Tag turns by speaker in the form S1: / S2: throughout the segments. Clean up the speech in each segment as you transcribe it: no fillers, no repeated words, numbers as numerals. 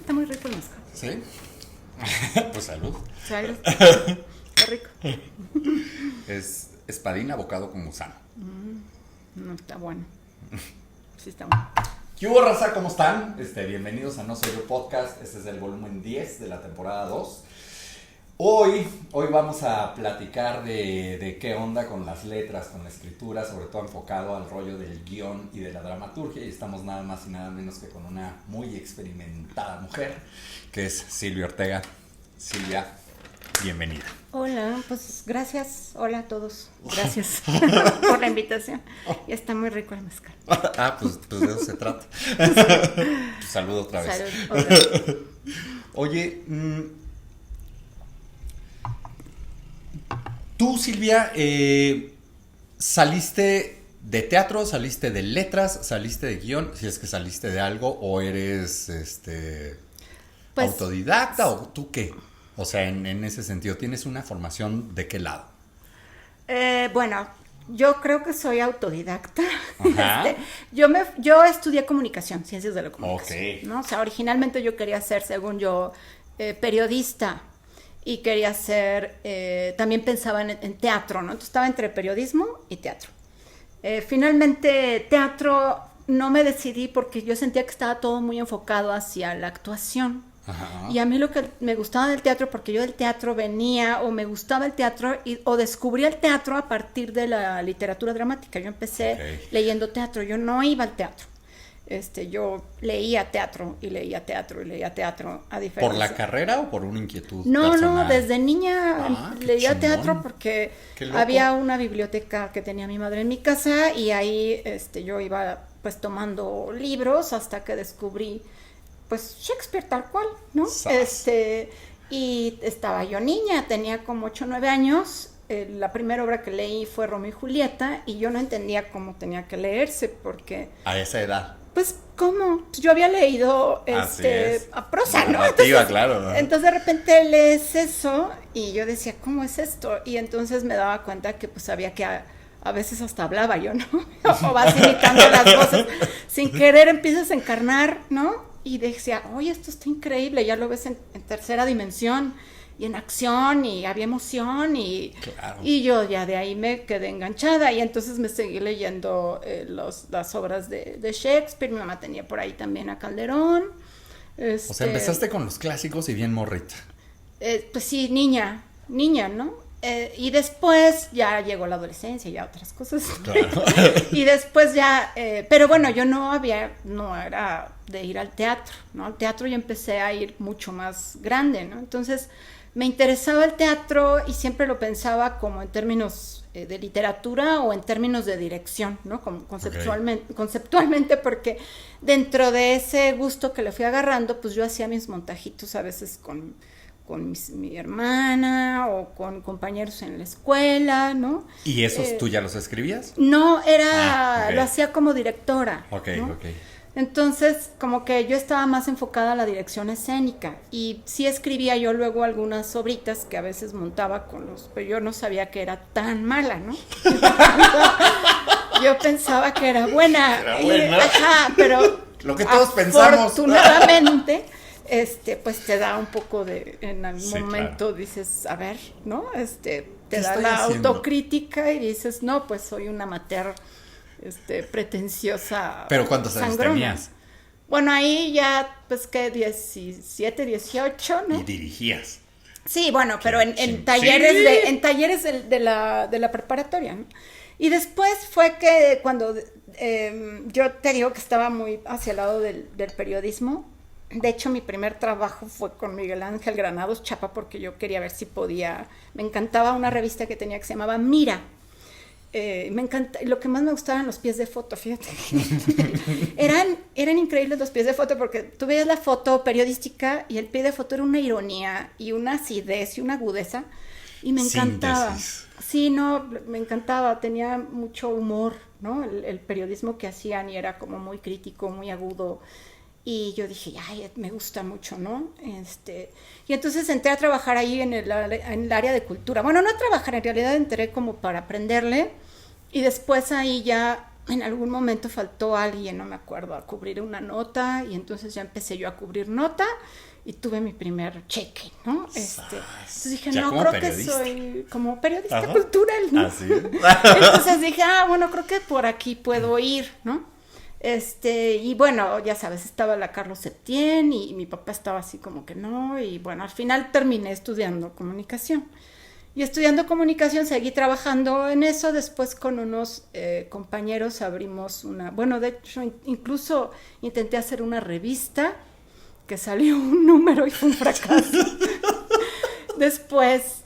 S1: Está muy rico el mezcal.
S2: ¿Sí? Pues salud.
S1: Salud. Está rico.
S2: Es espadín abocado con gusano.
S1: No, está bueno. Sí, está bueno.
S2: ¿Qué hubo, raza? ¿Cómo están? Bienvenidos a No Soy Yo Podcast. Este es el volumen 10 de la temporada 2. Hoy vamos a platicar de qué onda con las letras, con la escritura, sobre todo enfocado al rollo del guión y de la dramaturgia. Y estamos nada más y nada menos que con una muy experimentada mujer, que es Silvia Ortega. Silvia, bienvenida.
S1: Hola, pues gracias. Hola a todos. Gracias por la invitación. Y está muy rico el mezcal.
S2: Pues de eso se trata. Salud otra vez.
S1: Salud. Otra.
S2: Oye, tú, Silvia, ¿saliste de teatro, saliste de letras, saliste de guión? Si es que saliste de algo, o eres
S1: Pues,
S2: autodidacta, o tú qué? O sea, en ese sentido, ¿tienes una formación de qué lado?
S1: Bueno, yo creo que soy autodidacta.
S2: Ajá.
S1: Yo estudié comunicación, ciencias de la comunicación.
S2: Ok.
S1: ¿No? O sea, originalmente yo quería ser, según yo, periodista. Y quería ser, también pensaba en teatro, ¿no? Entonces estaba entre periodismo y teatro. Finalmente, teatro no me decidí porque yo sentía que estaba todo muy enfocado hacia la actuación.
S2: Ajá.
S1: Y a mí lo que me gustaba del teatro, porque yo del teatro venía, o me gustaba el teatro, o descubrí el teatro a partir de la literatura dramática. Yo empecé leyendo teatro, yo no iba al teatro. Yo leía teatro y leía teatro y leía teatro, a diferencia.
S2: ¿Por la carrera o por una inquietud
S1: No,
S2: personal?
S1: desde niña
S2: Qué
S1: leía
S2: chingón.
S1: teatro porque
S2: Qué loco.
S1: había una biblioteca que tenía mi madre en mi casa y ahí yo iba pues tomando libros hasta que descubrí pues Shakespeare tal cual, ¿no?
S2: Sas.
S1: Y estaba yo niña, tenía como 8 o 9 años. La primera obra que leí fue Romeo y Julieta y yo no entendía cómo tenía que leerse porque
S2: A esa edad.
S1: pues, ¿cómo? Yo había leído
S2: Así es.
S1: a prosa, ¿no?
S2: Narrativa, claro, ¿no?
S1: Entonces de repente lees eso y yo decía, ¿cómo es esto? Y entonces me daba cuenta que pues había que a veces hasta hablaba yo, ¿no? O vas imitando las voces. Sin querer empiezas a encarnar, ¿no? Y decía, oye, esto está increíble, ya lo ves en tercera dimensión y en acción y había emoción
S2: Claro.
S1: y yo ya de ahí me quedé enganchada y entonces me seguí leyendo las obras de Shakespeare. Mi mamá tenía por ahí también a Calderón.
S2: O sea, empezaste con los clásicos y bien morrita.
S1: Pues sí, niña, ¿no? Y después ya llegó la adolescencia y ya otras cosas.
S2: Claro.
S1: Y después ya, pero bueno, yo no era de ir al teatro, ¿no? Al teatro yo empecé a ir mucho más grande, ¿no? Entonces me interesaba el teatro y siempre lo pensaba como en términos de literatura o en términos de dirección, ¿no? Como conceptualmente, porque dentro de ese gusto que le fui agarrando, pues yo hacía mis montajitos a veces con mi hermana o con compañeros en la escuela, ¿no?
S2: ¿Y esos tú ya los escribías?
S1: No,
S2: ok.
S1: lo hacía como directora.
S2: Ok,
S1: ¿no?
S2: ok.
S1: Entonces, como que yo estaba más enfocada a la dirección escénica y sí escribía yo luego algunas obritas que a veces montaba pero yo no sabía que era tan mala, ¿no? Yo pensaba que era buena.
S2: Era buena.
S1: Pero
S2: Lo que todos pensamos.
S1: Afortunadamente, pues te da un poco en algún
S2: Sí,
S1: momento
S2: claro.
S1: dices, a ver, ¿no? Te
S2: ¿Qué
S1: da
S2: estoy
S1: la
S2: haciendo?
S1: autocrítica y dices, no, pues soy una amateur pretenciosa.
S2: ¿Pero cuántos años
S1: sangrona.
S2: tenías?
S1: Bueno, ahí ya, pues que 17, 18, ¿no?
S2: Y dirigías.
S1: Sí, bueno, pero en
S2: ching.
S1: talleres
S2: Sí.
S1: en talleres de la preparatoria, ¿no? Y después fue que cuando yo te digo que estaba muy hacia el lado del periodismo. De hecho, mi primer trabajo fue con Miguel Ángel Granados Chapa porque yo quería ver si podía. Me encantaba una revista que tenía que se llamaba Mira. Lo que más me gustaban los pies de foto, fíjate. eran increíbles los pies de foto porque tú veías la foto periodística y el pie de foto era una ironía y una acidez y una agudeza y me encantaba.
S2: Síntesis.
S1: Sí, no, me encantaba, tenía mucho humor, ¿no? El periodismo que hacían y era como muy crítico, muy agudo. Y yo dije, ay, me gusta mucho, ¿no? Y entonces entré a trabajar ahí en el área de cultura. Bueno, no a trabajar, en realidad entré como para aprenderle. Y después ahí ya en algún momento faltó alguien, no me acuerdo, a cubrir una nota y entonces ya empecé yo a cubrir nota y tuve mi primer cheque, ¿no? Entonces dije, no, creo periodista. Que soy como periodista Ajá. cultural, ¿no? Así es. Entonces dije, bueno, creo que por aquí puedo ir, ¿no? Y bueno, ya sabes, estaba la Carlos Septién y mi papá estaba así como que no, y bueno, al final terminé estudiando comunicación. Y estudiando comunicación seguí trabajando en eso, después con unos compañeros abrimos bueno, de hecho incluso intenté hacer una revista que salió un número y fue un fracaso. Después,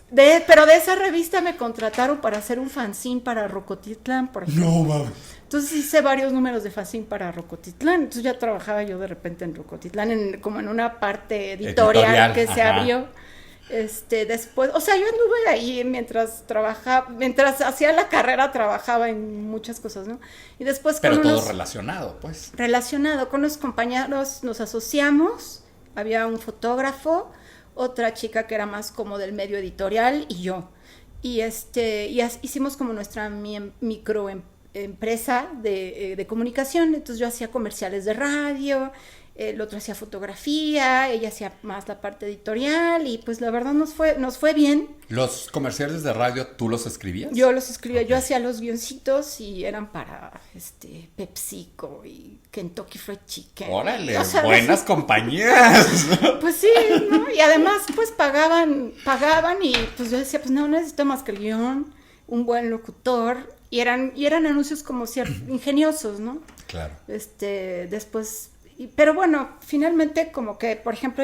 S1: pero de esa revista me contrataron para hacer un fanzine para Rocotitlán, por ejemplo.
S2: No, mames.
S1: Entonces hice varios números de fanzine para Rocotitlán, entonces ya trabajaba yo de repente en Rocotitlán, como en una parte editorial que se abrió. Después, o sea, yo anduve ahí mientras hacía la carrera, trabajaba en muchas cosas, ¿no? Y después
S2: pero todo relacionado, pues.
S1: Relacionado, con los compañeros nos asociamos, había un fotógrafo, otra chica que era más como del medio editorial y yo. Y hicimos como nuestra microempresa de comunicación, entonces yo hacía comerciales de radio, el otro hacía fotografía, ella hacía más la parte editorial y pues la verdad nos fue bien.
S2: ¿Los comerciales de radio tú los escribías?
S1: Yo los escribía, okay. Yo hacía los guioncitos y eran para PepsiCo y Kentucky Fried Chicken.
S2: ¡Órale! O sea, buenas compañías.
S1: Pues sí, ¿no? Y además pues pagaban y pues yo decía, pues no necesito más que el guión, un buen locutor y eran anuncios como ingeniosos, ¿no?
S2: Claro.
S1: Después pero bueno, finalmente como que, por ejemplo,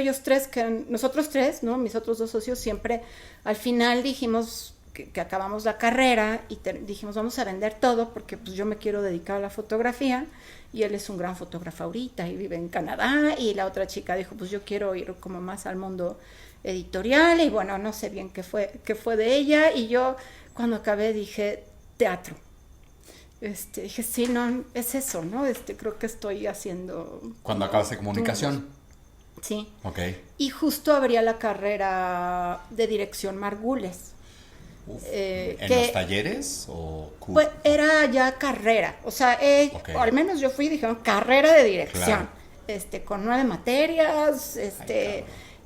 S1: nosotros tres, ¿no? Mis otros dos socios siempre al final dijimos que acabamos la carrera y dijimos vamos a vender todo porque pues yo me quiero dedicar a la fotografía y él es un gran fotógrafo ahorita y vive en Canadá y la otra chica dijo pues yo quiero ir como más al mundo editorial y bueno, no sé bien qué fue de ella y yo cuando acabé dije teatro. Dije, sí, no, es eso, ¿no? Creo que estoy haciendo...
S2: Cuando acabas de comunicación.
S1: Sí.
S2: Ok.
S1: Y justo abría la carrera de dirección Margules.
S2: ¿En los talleres o...?
S1: Pues era ya carrera, o sea, okay. O al menos yo fui y dijeron carrera de dirección, claro. Con 9 materias,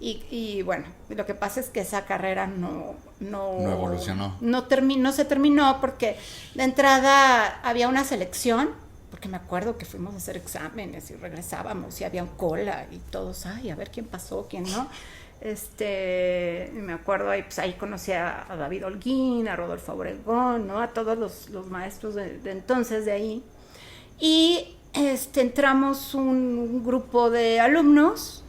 S1: y bueno, lo que pasa es que esa carrera no
S2: evolucionó.
S1: No se terminó porque de entrada había una selección, porque me acuerdo que fuimos a hacer exámenes y regresábamos y había un cola y todos, a ver quién pasó, quién no. Me acuerdo ahí conocí a David Holguín, a Rodolfo Obregón, ¿no? A todos los maestros de entonces de ahí. Y entramos un grupo de alumnos.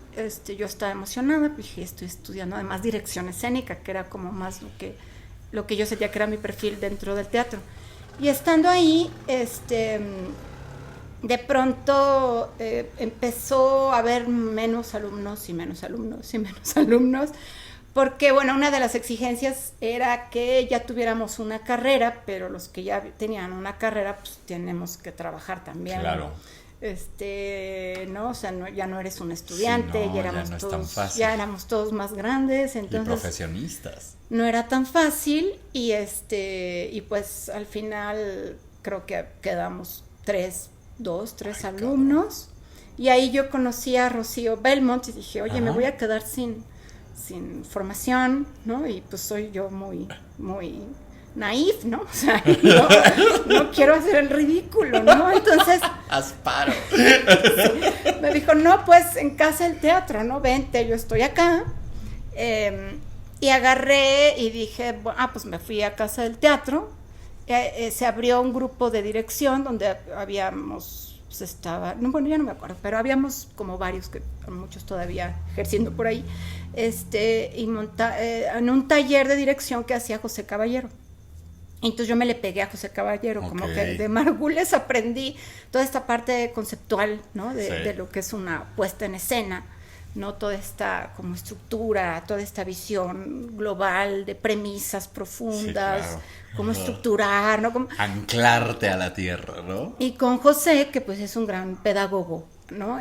S1: Yo estaba emocionada, dije, estoy estudiando además dirección escénica, que era como más lo que yo sentía que era mi perfil dentro del teatro. Y estando ahí, de pronto empezó a haber menos alumnos, porque bueno, una de las exigencias era que ya tuviéramos una carrera, pero los que ya tenían una carrera, pues tenemos que trabajar también.
S2: Claro.
S1: ¿No? O sea, ya no eres un estudiante,
S2: sí, no,
S1: ya éramos todos más grandes, entonces
S2: y profesionistas.
S1: No era tan fácil y pues al final creo que quedamos tres alumnos. Y ahí yo conocí a Rocío Belmont y dije, oye, me voy a quedar sin formación, ¿no? Y pues soy yo muy naif, ¿no? O sea, no quiero hacer el ridículo, ¿no? Entonces...
S2: Asparo.
S1: Sí, me dijo, no, pues en Casa del Teatro, ¿no? Vente, yo estoy acá. Y agarré y dije, pues me fui a Casa del Teatro. Se abrió un grupo de dirección donde habíamos, pues bueno, ya no me acuerdo, pero habíamos como varios, muchos todavía ejerciendo por ahí, y en un taller de dirección que hacía José Caballero. Entonces yo me le pegué a José Caballero, okay. Como que de Margules aprendí toda esta parte conceptual, ¿no? De lo que es una puesta en escena, ¿no? Toda esta como estructura, toda esta visión global de premisas profundas, sí, claro. Cómo estructurar, ¿no? Como...
S2: anclarte a la tierra, ¿no?
S1: Y con José, que pues es un gran pedagogo, ¿no?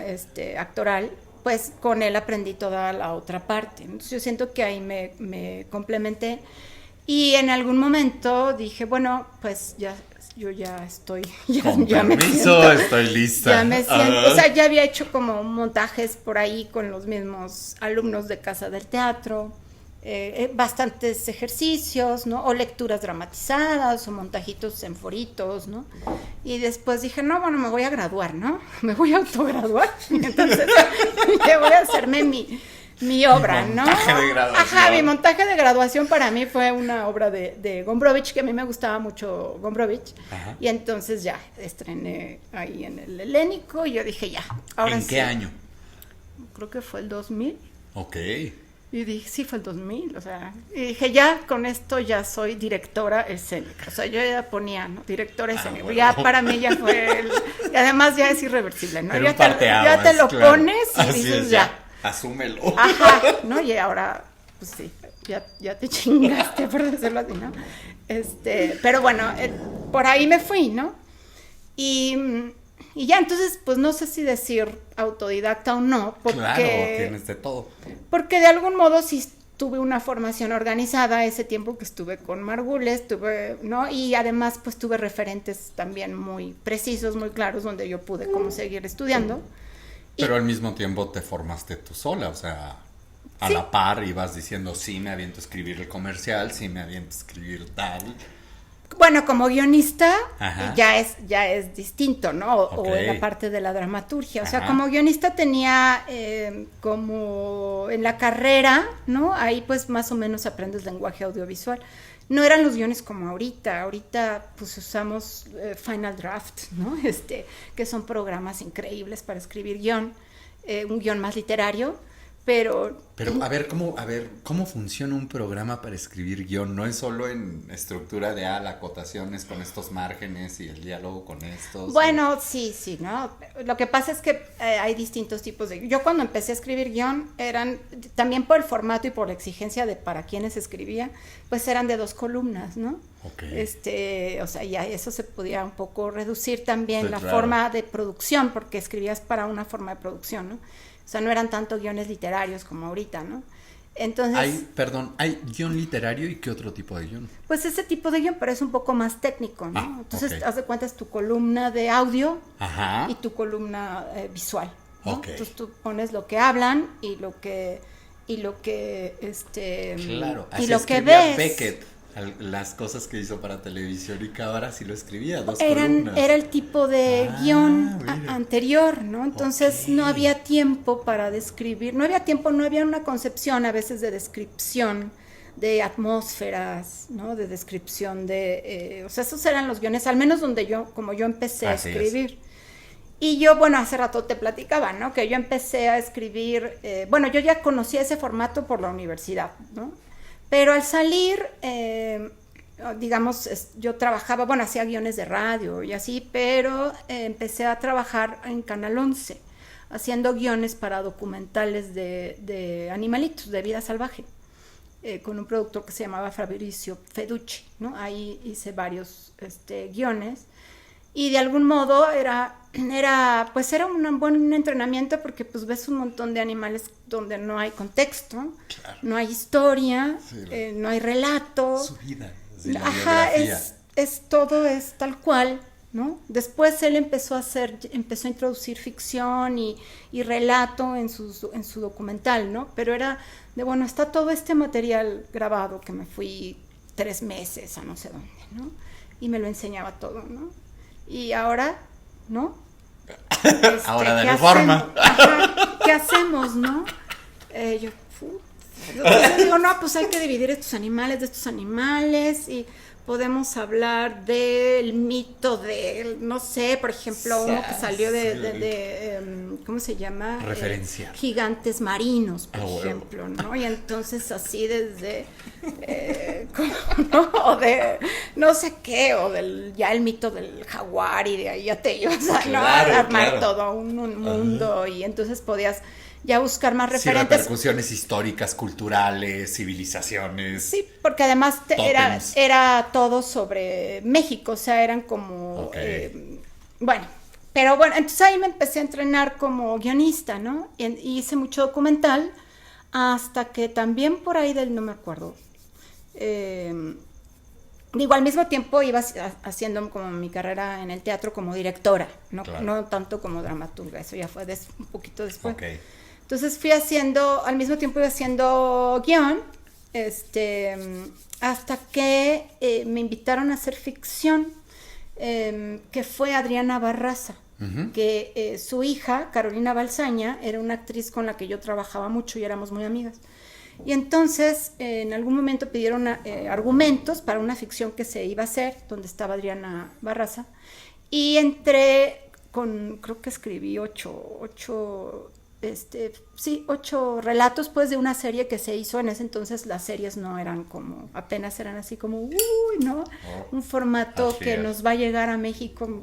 S1: Actoral, pues con él aprendí toda la otra parte. Entonces yo siento que ahí me complementé. Y en algún momento dije, bueno, pues ya yo ya estoy,
S2: Con
S1: ya me
S2: permiso,
S1: siento,
S2: estoy lista.
S1: ya me siento, o sea, ya había hecho como montajes por ahí con los mismos alumnos de Casa del Teatro, bastantes ejercicios, ¿no? O lecturas dramatizadas o montajitos en foritos, ¿no? Y después dije, no, bueno, me voy a graduar, ¿no? Me voy a autograduar. Entonces, ya voy a hacerme mi obra, ¿no?
S2: Montaje de graduación.
S1: Ajá, mi montaje de graduación para mí fue una obra de Gombrowicz, que a mí me gustaba mucho Gombrowicz.
S2: Ajá.
S1: Y entonces ya estrené ahí en el Helénico y yo dije, ya, ahora
S2: ¿En
S1: sí.
S2: qué año?
S1: Creo que fue el 2000.
S2: Ok.
S1: Y dije, sí, fue el 2000, o sea, y dije, ya con esto ya soy directora escénica, o sea, yo ya ponía, ¿no? Directora escénica,
S2: bueno.
S1: ya para mí ya fue, y además ya es irreversible, ¿no?
S2: Pero
S1: Ya
S2: un parteaguas,
S1: ya te lo
S2: claro.
S1: pones y
S2: Así
S1: dices,
S2: es,
S1: ya.
S2: Asúmelo.
S1: Ajá, ¿no? Y ahora, pues sí, ya te chingaste, por decirlo así, ¿no? Pero bueno, por ahí me fui, ¿no? Y ya, entonces, pues no sé si decir autodidacta o no, porque,
S2: Claro, tienes de todo.
S1: porque de algún modo sí tuve una formación organizada ese tiempo que estuve con Margules, ¿no? Y además, pues tuve referentes también muy precisos, muy claros, donde yo pude como seguir estudiando.
S2: Pero al mismo tiempo te formaste tú sola, o sea, a
S1: Sí.
S2: la par ibas diciendo, sí, me aviento a escribir el comercial, sí, me aviento a escribir tal.
S1: Bueno, como guionista
S2: Ajá.
S1: ya es distinto, ¿no? O
S2: Ok.
S1: en la parte de la dramaturgia. O sea,
S2: Ajá.
S1: como guionista tenía como en la carrera, ¿no? Ahí pues más o menos aprendes lenguaje audiovisual. No eran los guiones como ahorita. Ahorita pues usamos Final Draft, ¿no? Que son programas increíbles para escribir guión, un guión más literario. Pero
S2: a ver, ¿cómo funciona un programa para escribir guión? No es solo en estructura de la acotación es con estos márgenes y el diálogo con estos.
S1: bueno, sí, ¿no? Lo que pasa es que hay distintos tipos de... Yo cuando empecé a escribir guión, eran, también por el formato y por la exigencia de para quienes escribía, pues eran de 2 columnas, ¿no?
S2: Ok.
S1: O sea, ya eso se podía un poco reducir también
S2: Sí,
S1: la
S2: claro.
S1: forma de producción, porque escribías para una forma de producción, ¿no? O sea, no eran tanto guiones literarios como ahorita, ¿no? Entonces...
S2: ¿Hay guión literario y qué otro tipo de guión?
S1: Pues ese tipo de guión, pero es un poco más técnico, ¿no?
S2: Ah,
S1: Entonces,
S2: ok.
S1: haz de cuenta es tu columna de audio
S2: Ajá.
S1: y tu columna visual, ¿no?
S2: Ok.
S1: Entonces tú pones lo que hablan y lo que
S2: Claro,
S1: y
S2: así
S1: lo que
S2: escribía
S1: ves.
S2: Beckett, las cosas que hizo para televisión y cámara, sí lo escribía, 2
S1: Era
S2: columnas.
S1: el tipo de guión
S2: mira.
S1: anterior, ¿no? Entonces
S2: Ok.
S1: no había tiempo para describir, no había una concepción a veces de descripción de atmósferas, ¿no? De descripción o sea, esos eran los guiones, al menos como yo empecé
S2: Así
S1: a
S2: es.
S1: escribir. Y yo, bueno, hace rato te platicaba, ¿no? Que yo empecé a escribir, bueno, yo ya conocía ese formato por la universidad, ¿no? Pero al salir, digamos, yo trabajaba, bueno, hacía guiones de radio y así, pero empecé a trabajar en Canal 11, haciendo guiones para documentales de animalitos, de vida salvaje, con un productor que se llamaba Fabrizio Feducci, ¿no? Ahí hice varios guiones. Y de algún modo era un buen entrenamiento porque pues ves un montón de animales donde no hay contexto,
S2: Claro.
S1: no hay historia,
S2: Sí,
S1: no hay relato.
S2: Su vida, sí, la
S1: Ajá,
S2: biografía.
S1: todo es tal cual, ¿no? Después él empezó a introducir ficción y relato en su documental, ¿no? Pero era bueno, está todo este material grabado que me fui 3 meses a no sé dónde, ¿no? Y me lo enseñaba todo, ¿no? Y ahora, ¿no?
S2: Ahora
S1: ¿qué
S2: de reforma.
S1: Ajá, ¿qué hacemos, no? Entonces digo, no, pues hay que dividir estos animales de estos animales y podemos hablar del mito de, no sé, por ejemplo, uno que salió ¿cómo se llama?
S2: Referencia.
S1: Gigantes marinos, por
S2: Huevo.
S1: ejemplo, ¿no? Y entonces así desde, ¿no? O de no sé qué, o ya el mito del jaguar y de ahí ya te ibas a, ¿no? A armar
S2: claro.
S1: todo un mundo y entonces podías ya buscar más
S2: Sí,
S1: referentes.
S2: repercusiones históricas, culturales, civilizaciones.
S1: Sí, porque además
S2: Tótems.
S1: era todo sobre México, o sea, eran como,
S2: Ok.
S1: bueno, pero bueno, entonces ahí me empecé a entrenar como guionista, ¿no? Y hice mucho documental, hasta que también por ahí no me acuerdo, digo, al mismo tiempo iba haciendo como mi carrera en el teatro como directora, no tanto como dramaturga, eso ya fue un poquito después.
S2: Okay.
S1: Entonces fui haciendo, al mismo tiempo iba haciendo guión, hasta que me invitaron a hacer ficción, que fue Adriana Barraza, que su hija, Carolina Balsaña, era una actriz con la que yo trabajaba mucho y éramos muy amigas. Y entonces en algún momento pidieron argumentos para una ficción que se iba a hacer, donde estaba Adriana Barraza, y creo que escribí 8 relatos pues de una serie que se hizo. En ese entonces las series no eran como, apenas eran así como, ¿no? Un formato que nos va a llegar a México,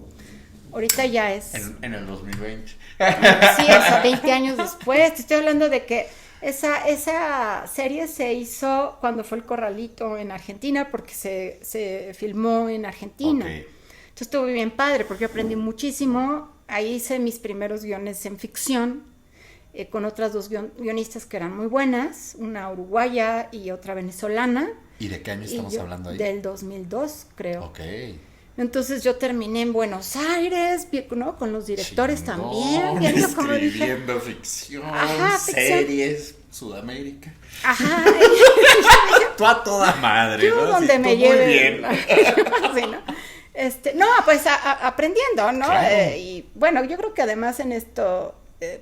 S1: ahorita ya es...
S2: En el 2020.
S1: Sí, o sea, 20 años después, te estoy hablando de que esa serie se hizo cuando fue El Corralito en Argentina, porque se filmó en Argentina.
S2: Okay.
S1: Entonces estuvo bien padre, porque yo aprendí muchísimo. Ahí hice mis primeros guiones en ficción, con otras dos guionistas que eran muy buenas, una uruguaya y otra venezolana.
S2: ¿Y de qué año estamos hablando ahí?
S1: Del 2002, creo.
S2: Ok.
S1: Entonces yo terminé en Buenos Aires, ¿no? Con los directores también, viendo como
S2: escribiendo ficción, series, Sudamérica.
S1: Ajá.
S2: Tú a toda madre,
S1: yo
S2: ¿no?
S1: donde
S2: sí,
S1: me lleve.
S2: Muy bien.
S1: Sí, ¿no? No, pues aprendiendo, ¿no?
S2: Claro.
S1: Y bueno, yo creo que además en esto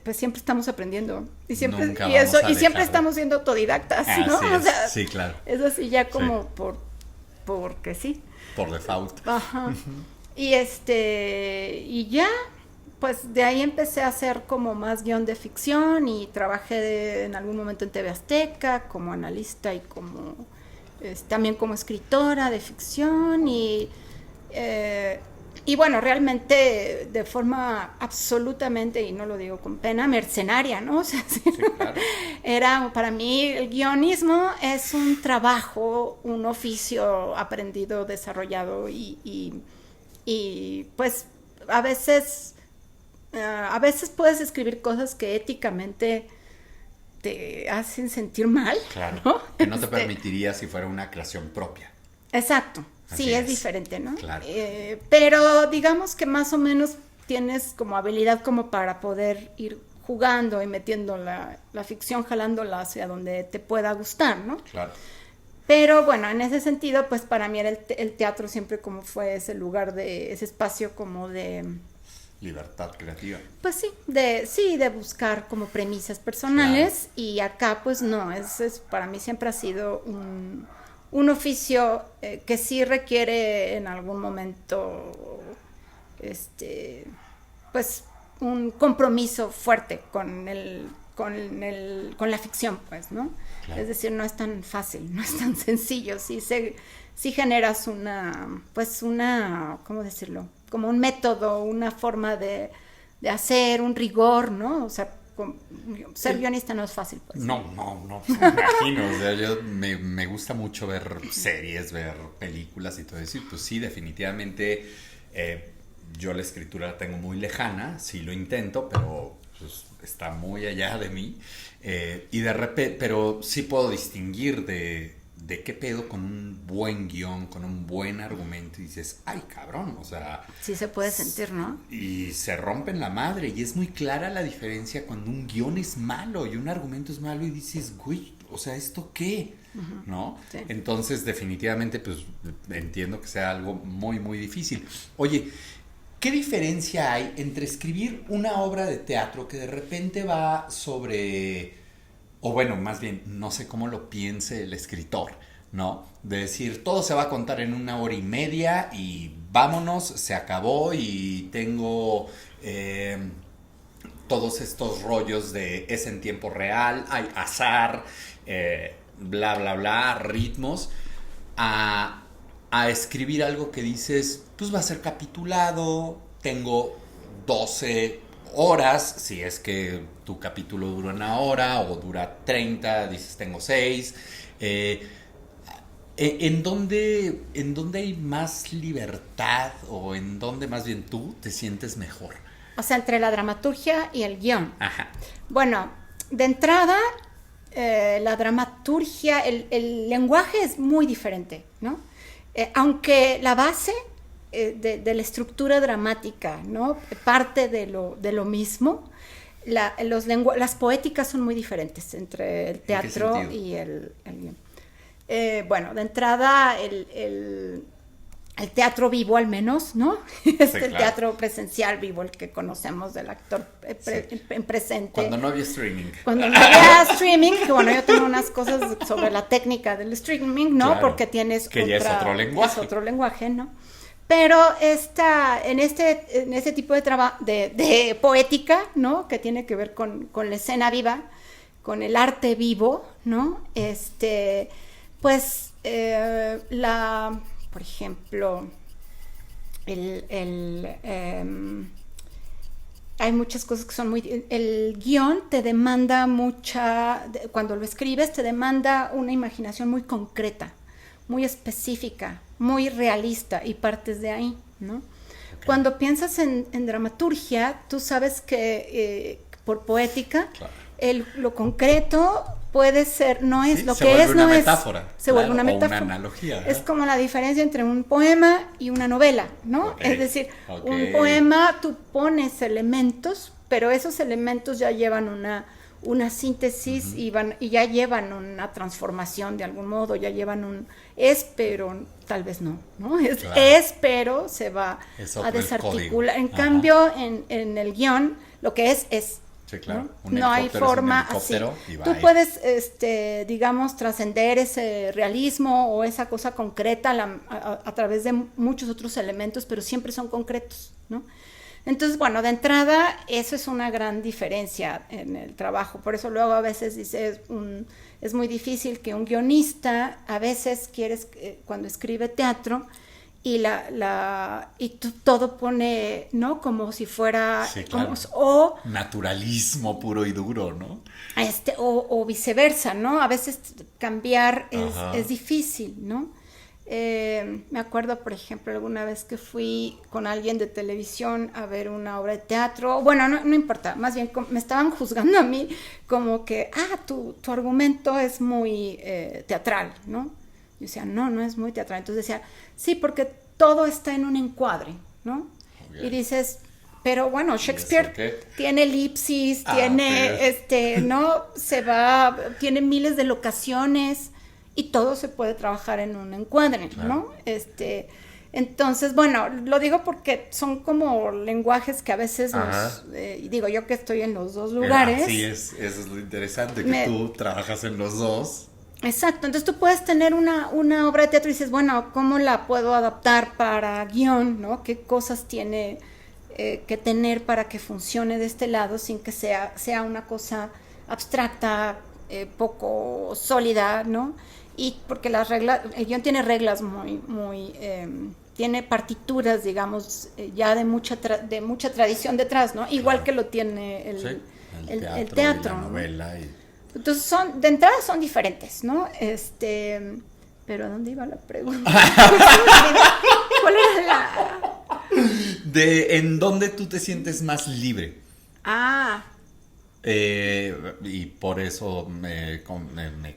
S1: pues siempre estamos aprendiendo y siempre siempre estamos siendo autodidactas, ¿no?
S2: Es.
S1: O sea,
S2: sí, claro.
S1: Es así ya como porque sí.
S2: Por default.
S1: Ajá. Y ya, pues de ahí empecé a hacer como más guión de ficción y trabajé en algún momento en TV Azteca como analista y como también como escritora de ficción y bueno, realmente de forma absolutamente, y no lo digo con pena, mercenaria, ¿no? O sea, sí, claro. Para mí el guionismo es un trabajo, un oficio aprendido, desarrollado y pues a veces puedes escribir cosas que éticamente te hacen sentir mal.
S2: Claro,
S1: ¿no?
S2: Que no te permitiría si fuera una creación propia.
S1: Exacto.
S2: Así
S1: sí, es diferente, ¿no?
S2: Claro.
S1: Pero digamos que más o menos tienes como habilidad como para poder ir jugando y metiendo la ficción, jalándola hacia donde te pueda gustar, ¿no?
S2: Claro.
S1: Pero bueno, en ese sentido, pues para mí era el teatro siempre como fue ese lugar ese espacio como de...
S2: Libertad creativa.
S1: Pues sí, de buscar como premisas personales. Claro. Y acá pues no, para mí siempre ha sido un oficio que sí requiere en algún momento pues un compromiso fuerte con la ficción, pues, ¿no? Claro. Es decir, no es tan fácil, no es tan sencillo, sí generas ¿cómo decirlo? Como un método, una forma de hacer, un rigor, ¿no? O sea, ser guionista no es fácil, pues.
S2: No, me imagino. O sea, me gusta mucho ver series, ver películas y todo eso. Y pues sí, definitivamente yo la escritura la tengo muy lejana, sí lo intento, pero pues, está muy allá de mí. Y de repente, pero sí puedo distinguir de qué pedo con un buen guión, con un buen argumento, y dices, ay, cabrón, o sea...
S1: Sí se puede sentir, ¿no?
S2: Y se rompen la madre, y es muy clara la diferencia cuando un guión es malo y un argumento es malo, y dices, güey, o sea, ¿esto qué? Uh-huh. ¿No? Sí. Entonces, definitivamente, pues, entiendo que sea algo muy, muy difícil. Oye, ¿qué diferencia hay entre escribir una obra de teatro que de repente va sobre... O bueno, más bien, no sé cómo lo piense el escritor, ¿no? De decir, todo se va a contar en 1 hora y media y vámonos, se acabó y tengo todos estos rollos de es en tiempo real, hay azar, bla, bla, bla, ritmos, a escribir algo que dices, pues va a ser capitulado, tengo 12 horas, si es que tu capítulo dura 1 hora o dura 30, dices tengo 6. ¿En dónde hay más libertad o en dónde más bien tú te sientes mejor?
S1: O sea, entre la dramaturgia y el guión.
S2: Ajá.
S1: Bueno, de entrada, la dramaturgia, el lenguaje es muy diferente, ¿no? Aunque la base de la estructura dramática, ¿no? Parte de lo mismo. Las poéticas son muy diferentes entre el teatro y el guión. Bueno, de entrada el teatro vivo al menos, ¿no? El teatro presencial vivo, el que conocemos del actor en presente.
S2: Cuando no había streaming.
S1: Cuando no había streaming, que bueno, yo tengo unas cosas sobre la técnica del streaming, ¿no?
S2: Claro,
S1: porque tienes
S2: que ya es otro lenguaje.
S1: Es otro lenguaje, ¿no? Pero en este tipo de poética, ¿no? Que tiene que ver con la escena viva, con el arte vivo, ¿no? Pues por ejemplo, hay muchas cosas que son el guión te demanda cuando lo escribes te demanda una imaginación muy concreta, muy específica, muy realista, y partes de ahí, ¿no? Okay. Cuando piensas en dramaturgia, tú sabes que por poética, claro, lo concreto puede ser, no es lo que es, no es. Se vuelve una metáfora.
S2: Una analogía.
S1: Es como la diferencia entre un poema y una novela, ¿no? Okay. Es decir, un poema tú pones elementos, pero esos elementos ya llevan una síntesis y ya llevan una transformación de algún modo, ya llevan pero tal vez no, claro. Pero se va a desarticular. En cambio, en el guión, lo que es.
S2: Sí, claro.
S1: No hay forma así. Tú puedes, digamos, trascender ese realismo o esa cosa concreta a través de muchos otros elementos, pero siempre son concretos, ¿no? Entonces, bueno, de entrada, eso es una gran diferencia en el trabajo. Por eso luego a veces dices, es muy difícil que un guionista, a veces cuando escribe teatro, y todo pone, ¿no? Como si fuera,
S2: sí, claro. Naturalismo puro y duro, ¿no?
S1: O viceversa, ¿no? A veces cambiar es difícil, ¿no? Me acuerdo, por ejemplo, alguna vez que fui con alguien de televisión a ver una obra de teatro. Bueno, no importa, más bien me estaban juzgando a mí como que, tu argumento es muy teatral, ¿no? Yo decía, no es muy teatral. Entonces decía, sí, porque todo está en un encuadre, ¿no? Okay. Y dices, pero bueno, Shakespeare tiene elipsis, tiene, ¿no? Tiene miles de locaciones y todo se puede trabajar en un encuadre, claro, ¿no? Entonces, bueno, lo digo porque son como lenguajes que a veces digo yo que estoy en los dos lugares.
S2: Sí, eso es lo interesante, que tú trabajas en los dos.
S1: Exacto, entonces tú puedes tener una obra de teatro y dices, bueno, ¿cómo la puedo adaptar para guión, ¿no? ¿Qué cosas tiene que tener para que funcione de este lado sin que sea una cosa abstracta, poco sólida, ¿no? Y porque el guión tiene reglas muy tiene partituras, digamos, ya de mucha tradición detrás, ¿no? Igual claro, que lo tiene el teatro,
S2: la novela,
S1: ¿no? Entonces de entrada son diferentes, ¿no? Pero ¿a dónde iba la pregunta? ¿Cuál era la...?
S2: ¿En dónde tú te sientes más libre? Y por eso me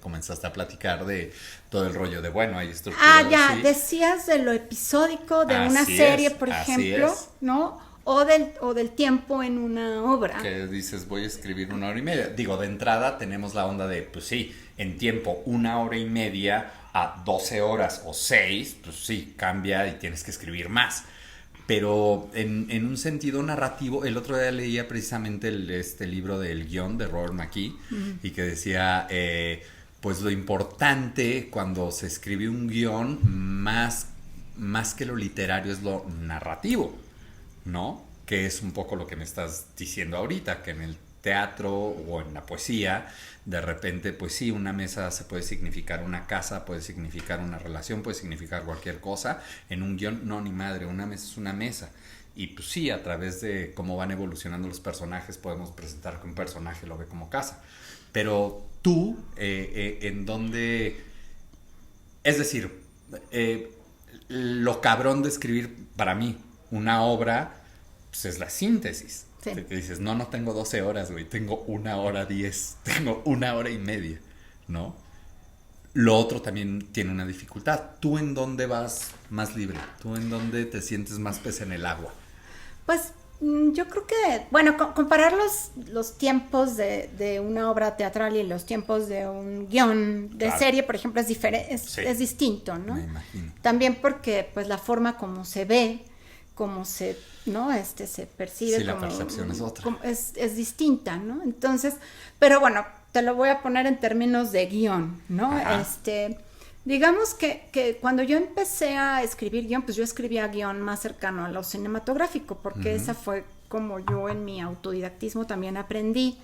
S2: comenzaste a platicar de todo el rollo de, bueno, hay estructuras.
S1: Ya, decías de lo episódico de una serie, por ejemplo, ¿no? O del tiempo en una obra.
S2: Que dices, voy a escribir 1 hora y media. Digo, de entrada tenemos la onda de, pues sí, en tiempo 1 hora y media a 12 horas o 6, pues sí, cambia y tienes que escribir más. Pero en un sentido narrativo, el otro día leía precisamente este libro del guión de Robert McKee, y que decía, pues lo importante cuando se escribe un guión, más que lo literario, es lo narrativo, ¿no? Que es un poco lo que me estás diciendo ahorita, que en el teatro o en la poesía, de repente, pues sí, una mesa se puede significar una casa, puede significar una relación, puede significar cualquier cosa. En un guión, no, ni madre, una mesa es una mesa. Y pues sí, a través de cómo van evolucionando los personajes, podemos presentar que un personaje lo ve como casa. Pero tú, ¿en dónde? Es decir, lo cabrón de escribir para mí una obra, pues es la síntesis. Sí. Que dices, no tengo 12 horas, güey, tengo 1 hora 10, tengo 1 hora y media, ¿no? Lo otro también tiene una dificultad. ¿Tú en dónde vas más libre? ¿Tú en dónde te sientes más pez en el agua?
S1: Pues yo creo que, bueno, comparar los tiempos de una obra teatral y los tiempos de un guión de
S2: Claro.
S1: serie, por ejemplo, es diferente,
S2: Sí.
S1: es distinto, ¿no?
S2: Me imagino.
S1: También porque pues la forma como se ve, como se, ¿no? Se percibe.
S2: Sí, la
S1: como,
S2: percepción es otra.
S1: Es distinta, ¿no? Entonces, pero bueno, te lo voy a poner en términos de guión, ¿no?
S2: Ajá.
S1: Digamos que cuando yo empecé a escribir guión, pues yo escribía guión más cercano a lo cinematográfico, porque esa fue como yo en mi autodidactismo también aprendí.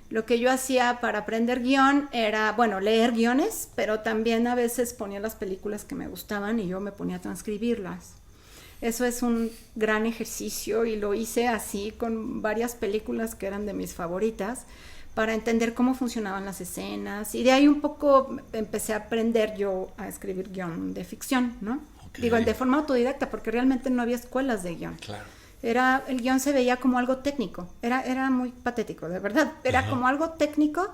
S1: Lo que yo hacía para aprender guión era, bueno, leer guiones, pero también a veces ponía las películas que me gustaban y yo me ponía a transcribirlas. Eso es un gran ejercicio y lo hice así con varias películas que eran de mis favoritas para entender cómo funcionaban las escenas y de ahí un poco empecé a aprender yo a escribir guión de ficción, ¿no?
S2: Okay.
S1: Digo, de forma autodidacta porque realmente no había escuelas de guión.
S2: Claro.
S1: El guión se veía como algo técnico, era muy patético, de verdad, era como algo técnico,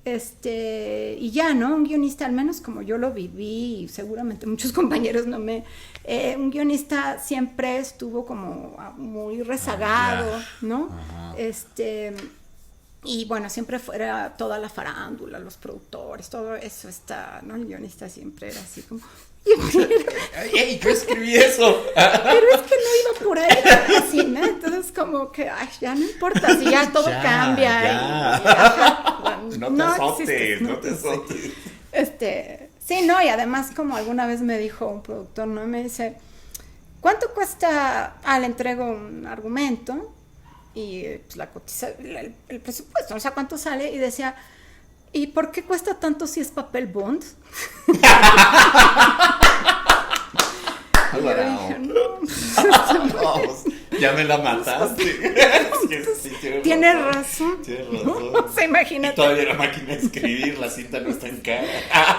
S1: y ya, ¿no? Un guionista, al menos como yo lo viví, y seguramente muchos compañeros un guionista siempre estuvo como muy rezagado, ¿no?
S2: Ajá.
S1: Y bueno, siempre fuera toda la farándula, los productores, todo eso está, ¿no? El guionista siempre era así como...
S2: ¡Ey, yo escribí eso!
S1: Pero es que no iba por ahí, así, ¿no? Entonces como que, ay, ya no importa, si ya todo
S2: Ya,
S1: cambia.
S2: ya.
S1: Ajá,
S2: No te azotes,
S1: existes,
S2: no te azotes.
S1: Sí, no, y además como alguna vez me dijo un productor, ¿no? Me dice, ¿cuánto cuesta? Le entrego un argumento y pues la cotiza, el presupuesto, o sea, ¿cuánto sale? Y decía, ¿y por qué cuesta tanto si es papel bond? Y yo dije, no.
S2: Vamos, ya me la mataste. Sí,
S1: Tienes razón.
S2: Tienes
S1: ¿No?
S2: razón.
S1: O sea, imagínate.
S2: Y todavía la máquina de escribir, la cinta no está en cara.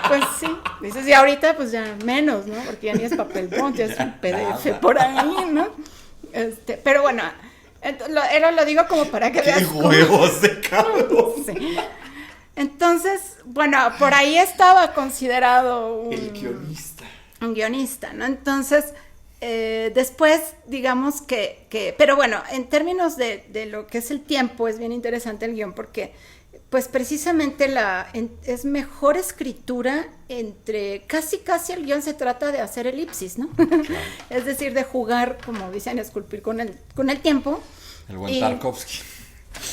S1: Pues sí. Dices, y ahorita pues ya menos, ¿no? Porque ya ni es papel bond, ya es un PDF
S2: nada.
S1: por ahí, ¿no? Pero bueno, lo digo como para que
S2: ¡Qué
S1: veas cómo-
S2: huevos de cabrón!
S1: Sí. Entonces, bueno, por ahí estaba considerado
S2: El guionista.
S1: un guionista, ¿no? Entonces, después, digamos pero bueno, en términos de lo que es el tiempo, es bien interesante el guión porque, pues precisamente es mejor escritura casi el guión se trata de hacer elipsis, ¿no? Es decir, de jugar, como dicen, esculpir con el tiempo.
S2: El buen Tarkovsky.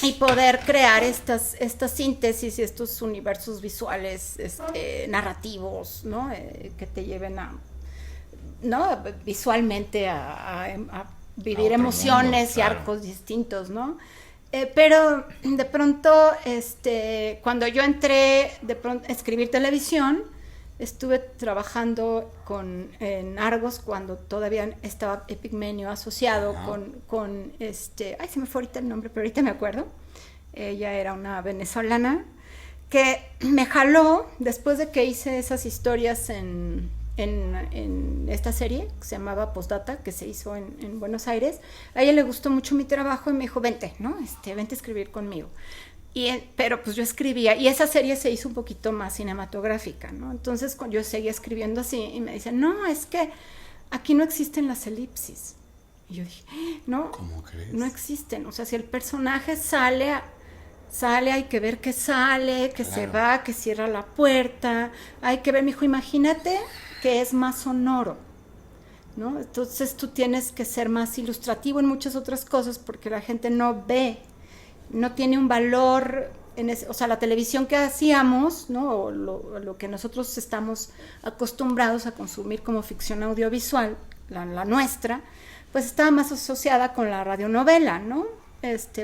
S1: Y poder crear estas síntesis y estos universos visuales, narrativos, ¿no? Que te lleven ¿no? Visualmente a vivir emociones
S2: mundo, claro.
S1: y arcos distintos, ¿no? Pero de pronto, cuando yo entré a escribir televisión, estuve trabajando en Argos cuando todavía estaba Epigmenio asociado con ay, se me fue ahorita el nombre, pero ahorita me acuerdo. Ella era una venezolana que me jaló después de que hice esas historias en esta serie que se llamaba Postdata, que se hizo en Buenos Aires. A ella le gustó mucho mi trabajo y me dijo, vente, ¿no? Vente a escribir conmigo. Pero pues yo escribía, y esa serie se hizo un poquito más cinematográfica, ¿no? Entonces yo seguía escribiendo así y me dicen, no, es que aquí no existen las elipsis. Y yo dije, no,
S2: ¿Cómo crees?
S1: no existen. O sea, si el personaje sale, hay que ver que sale, que se va, que cierra la puerta, hay que ver, mijo, imagínate que es más sonoro, ¿no? Entonces tú tienes que ser más ilustrativo en muchas otras cosas porque la gente no ve, no tiene un valor, o sea, la televisión que hacíamos, ¿no? O lo que nosotros estamos acostumbrados a consumir como ficción audiovisual, la nuestra, pues estaba más asociada con la radionovela, ¿no?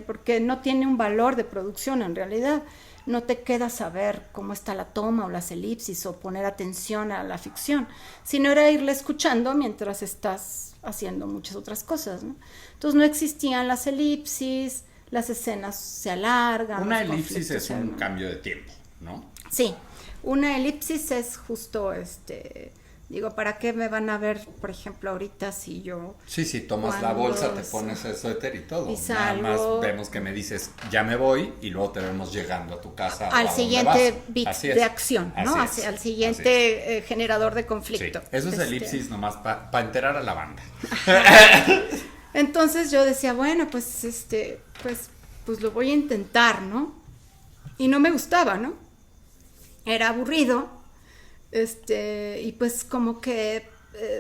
S1: Porque no tiene un valor de producción en realidad. No te queda saber cómo está la toma o las elipsis o poner atención a la ficción, sino era irla escuchando mientras estás haciendo muchas otras cosas, ¿no? Entonces no existían las elipsis, las escenas se alargan.
S2: Una elipsis es un cambio de tiempo, ¿no?
S1: Sí, una elipsis es justo Digo, ¿para qué me van a ver, por ejemplo, ahorita si yo...
S2: Sí, tomas la bolsa, te pones el suéter y todo.
S1: Y salgo, nada
S2: más vemos que me dices, ya me voy, y luego te vemos llegando a tu casa.
S1: Al siguiente bit de acción, ¿no? Al siguiente generador de conflicto.
S2: Sí, eso es elipsis nomás para enterar a la banda.
S1: Entonces yo decía, bueno, pues lo voy a intentar, ¿no? Y no me gustaba, ¿no? Era aburrido. Y pues como que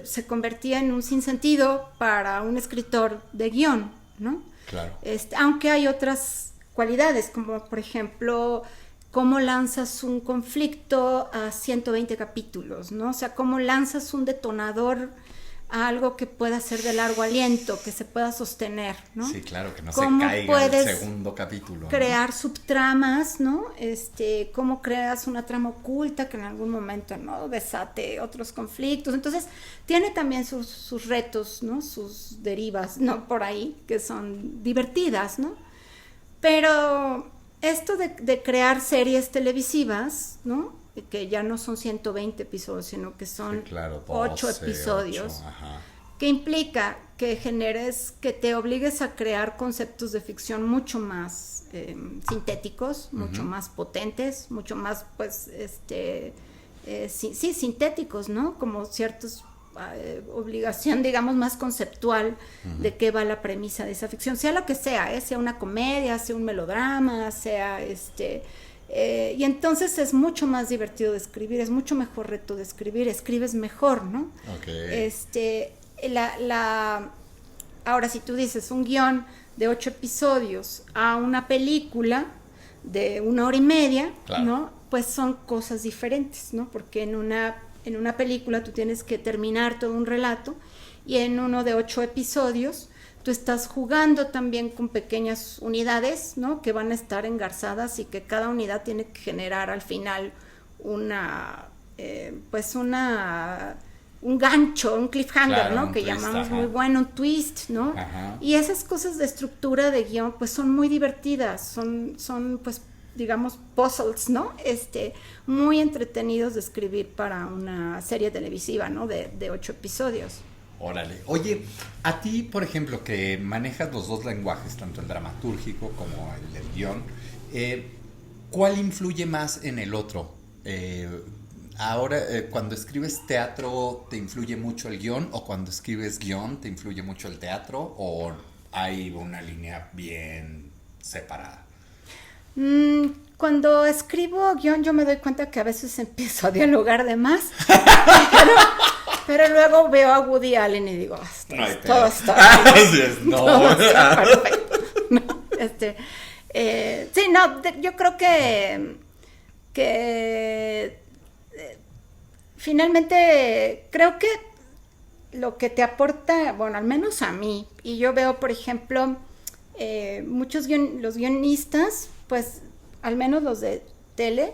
S1: se convertía en un sinsentido para un escritor de guión, ¿no?
S2: Claro.
S1: Aunque hay otras cualidades, como por ejemplo, cómo lanzas un conflicto a 120 capítulos, ¿no? O sea, cómo lanzas un detonador a algo que pueda ser de largo aliento, que se pueda sostener, ¿no?
S2: Sí, claro, que no se caiga el segundo capítulo.
S1: Crear, ¿no?, subtramas, ¿no? Cómo creas una trama oculta que en algún momento, ¿no?, desate otros conflictos. Entonces, tiene también sus retos, ¿no? Sus derivas, ¿no? Por ahí, que son divertidas, ¿no? Pero esto de crear series televisivas, ¿no?, que ya no son 120 episodios, sino que son 8 episodios,
S2: 8,
S1: que implica que que te obligues a crear conceptos de ficción mucho más sintéticos, mucho más potentes, mucho más, pues, sintéticos, ¿no? Como ciertos obligación, digamos, más conceptual de qué va la premisa de esa ficción, sea lo que sea, sea una comedia, sea un melodrama, sea y entonces es mucho más divertido de escribir, es mucho mejor reto de escribir, escribes mejor, ¿no?
S2: Okay.
S1: Ahora, si tú dices un guión de 8 episodios a una película de 1 hora y media,
S2: claro,
S1: ¿no? Pues son cosas diferentes, ¿no? Porque en una película tú tienes que terminar todo un relato, y en uno de 8 episodios tú estás jugando también con pequeñas unidades, ¿no? Que van a estar engarzadas, y que cada unidad tiene que generar al final un gancho, un cliffhanger, claro, ¿no? Que twist, llamamos muy bueno, un twist, ¿no? Ajá. Y esas cosas de estructura de guión, pues son muy divertidas, son pues, digamos, puzzles, ¿no? Muy entretenidos de escribir para una serie televisiva, ¿no? De 8 episodios.
S2: Órale. Oye, a ti, por ejemplo, que manejas los dos lenguajes, tanto el dramatúrgico como el del guión, ¿cuál influye más en el otro? Ahora, cuando escribes teatro, ¿te influye mucho el guión? ¿O cuando escribes guión, te influye mucho el teatro? ¿O hay una línea bien separada?
S1: Cuando escribo guión, yo me doy cuenta que a veces empiezo a dialogar de más. Pero luego veo a Woody Allen y digo, todo está bien. Todo está perfecto. No, sí, no, yo creo que finalmente creo que lo que te aporta, bueno, al menos a mí, y yo veo, por ejemplo, los guionistas, pues, al menos los de tele,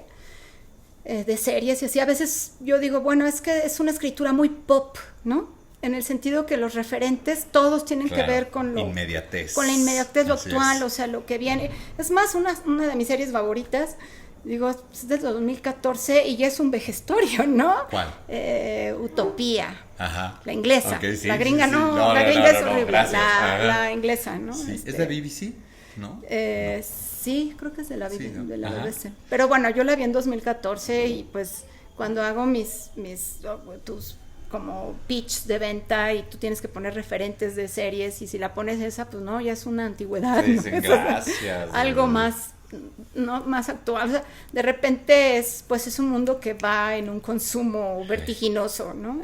S1: de series y así, a veces yo digo, bueno, es que es una escritura muy pop, ¿no? En el sentido que los referentes todos tienen que ver con la inmediatez, lo actual, o sea, lo que viene. Es más, una de mis series favoritas, digo, es del 2014 y ya es un vejestorio, ¿no?
S2: ¿Cuál?
S1: Utopía.
S2: Ajá.
S1: La inglesa.
S2: Okay, sí,
S1: la gringa
S2: sí, sí.
S1: No, la gringa es horrible. La inglesa, ¿no?
S2: Sí. ¿Es de BBC? ¿No?
S1: Sí, creo que es de la BBC.
S2: Ajá.
S1: Pero bueno, yo la vi en 2014 y pues cuando hago tus como pitch de venta y tú tienes que poner referentes de series, y si la pones esa, pues no, ya es una antigüedad.
S2: Sí,
S1: ¿no?
S2: Gracias.
S1: Algo más, no, más actual. O sea, de repente es un mundo que va en un consumo vertiginoso, ¿no?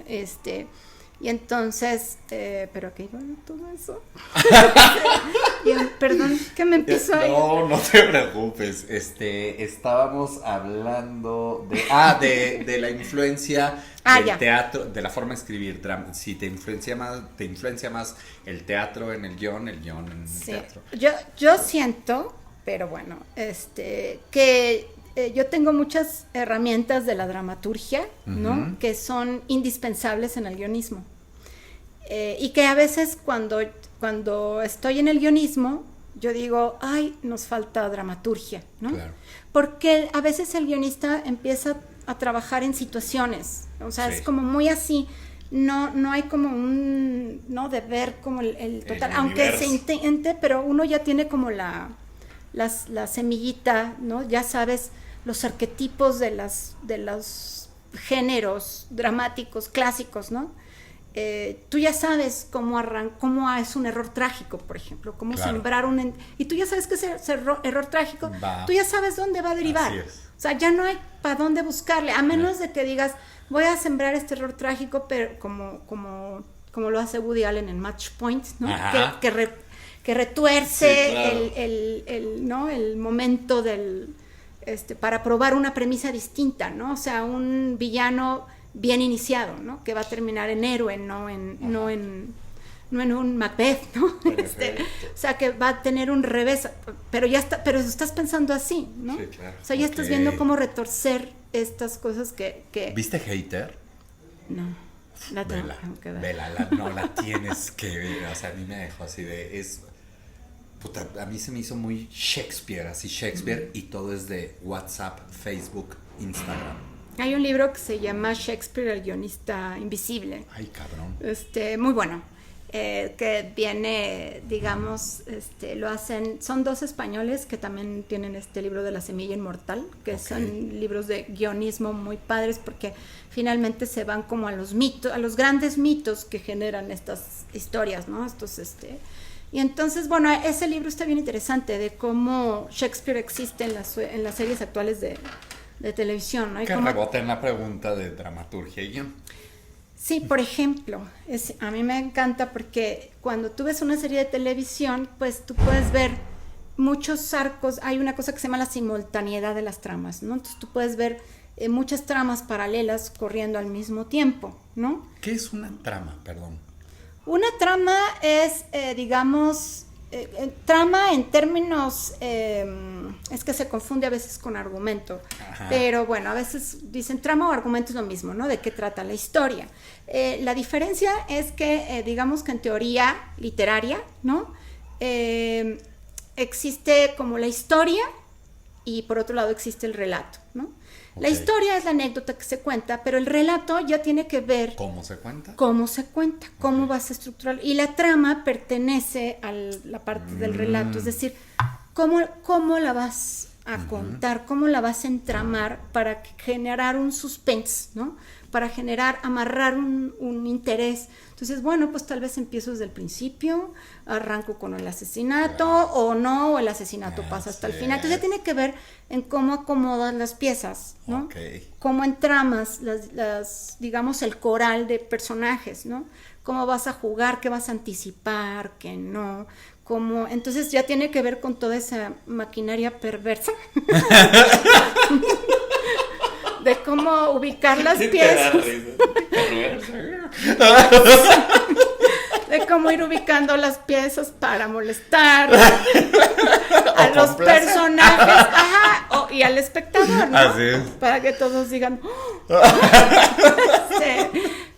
S1: Y entonces, ¿pero qué iba todo eso? Perdón, que me empiezo a ir.
S2: No te preocupes. Estábamos hablando de la influencia del teatro, de la forma de escribir. Si te influencia más el teatro en el guión en el teatro.
S1: Yo siento, pero bueno, que yo tengo muchas herramientas de la dramaturgia, ¿no? Que son indispensables en el guionismo. Y que a veces cuando estoy en el guionismo, yo digo, nos falta dramaturgia, ¿no?
S2: Claro.
S1: Porque a veces el guionista empieza a trabajar en situaciones, o sea,
S2: Sí.
S1: es como muy así, no hay como no de ver como el total, aunque se intente, pero uno ya tiene como la semillita, ¿no? Ya sabes los arquetipos de los géneros dramáticos clásicos, ¿no? Tú ya sabes cómo es un error trágico, por ejemplo, cómo sembrar y tú ya sabes que ese error trágico, tú ya sabes dónde va a derivar.
S2: Así es.
S1: O sea, ya no hay para dónde buscarle, a menos de que digas, voy a sembrar este error trágico, pero como lo hace Woody Allen en Match Point, ¿no? Que retuerce ¿no? el momento para probar una premisa distinta, ¿no? O sea, un villano bien iniciado, ¿no? Que va a terminar en héroe, no en un Macbeth, ¿no? O sea, que va a tener un revés, pero estás pensando así, ¿no?
S2: Sí, claro.
S1: O sea, ya estás viendo cómo retorcer estas cosas que...
S2: ¿Viste Hater?
S1: No, la tengo que ver.
S2: Vela, no la tienes que ver, o sea, a mí me dejó así puta, a mí se me hizo muy Shakespeare, y todo es de WhatsApp, Facebook, Instagram.
S1: Hay un libro que se llama Shakespeare, el guionista invisible.
S2: Ay, cabrón.
S1: Muy bueno. Que viene, digamos, lo hacen, son dos españoles que también tienen este libro de La Semilla Inmortal, que son libros de guionismo muy padres, porque finalmente se van como a los mitos, a los grandes mitos que generan estas historias, ¿no? Y entonces, bueno, ese libro está bien interesante de cómo Shakespeare existe en las series actuales de televisión, ¿no?
S2: Que rebota en la pregunta de dramaturgia y guión.
S1: Sí, por ejemplo, a mí me encanta porque cuando tú ves una serie de televisión, pues tú puedes ver muchos arcos, hay una cosa que se llama la simultaneidad de las tramas, ¿no? Entonces tú puedes ver muchas tramas paralelas corriendo al mismo tiempo, ¿no?
S2: ¿Qué es una trama? Perdón.
S1: Una trama es, digamos, trama en términos, es que se confunde a veces con argumento. Ajá. Pero bueno, a veces dicen trama o argumento es lo mismo, ¿no? ¿De qué trata la historia? La diferencia es que, digamos que en teoría literaria, ¿no? Existe como la historia y por otro lado existe el relato, ¿no? La historia es la anécdota que se cuenta, pero el relato ya tiene que ver...
S2: ¿Cómo se cuenta?
S1: Cómo vas a estructurar. Y la trama pertenece a la parte del relato, es decir, cómo la vas a contar, cómo la vas a entramar para generar un suspense, ¿no? Para amarrar un interés. Entonces, bueno, pues tal vez empiezo desde el principio, arranco con el asesinato o no, o el asesinato pasa hasta el final. Entonces ya tiene que ver en cómo acomodas las piezas, ¿no? Cómo entramas digamos, el coral de personajes, ¿no? Cómo vas a jugar, qué vas a anticipar, qué no, entonces ya tiene que ver con toda esa maquinaria perversa. De cómo ubicar las piezas. De cómo ir ubicando las piezas para molestar a los personajes, y al espectador, ¿no?
S2: Así es.
S1: Para que todos digan,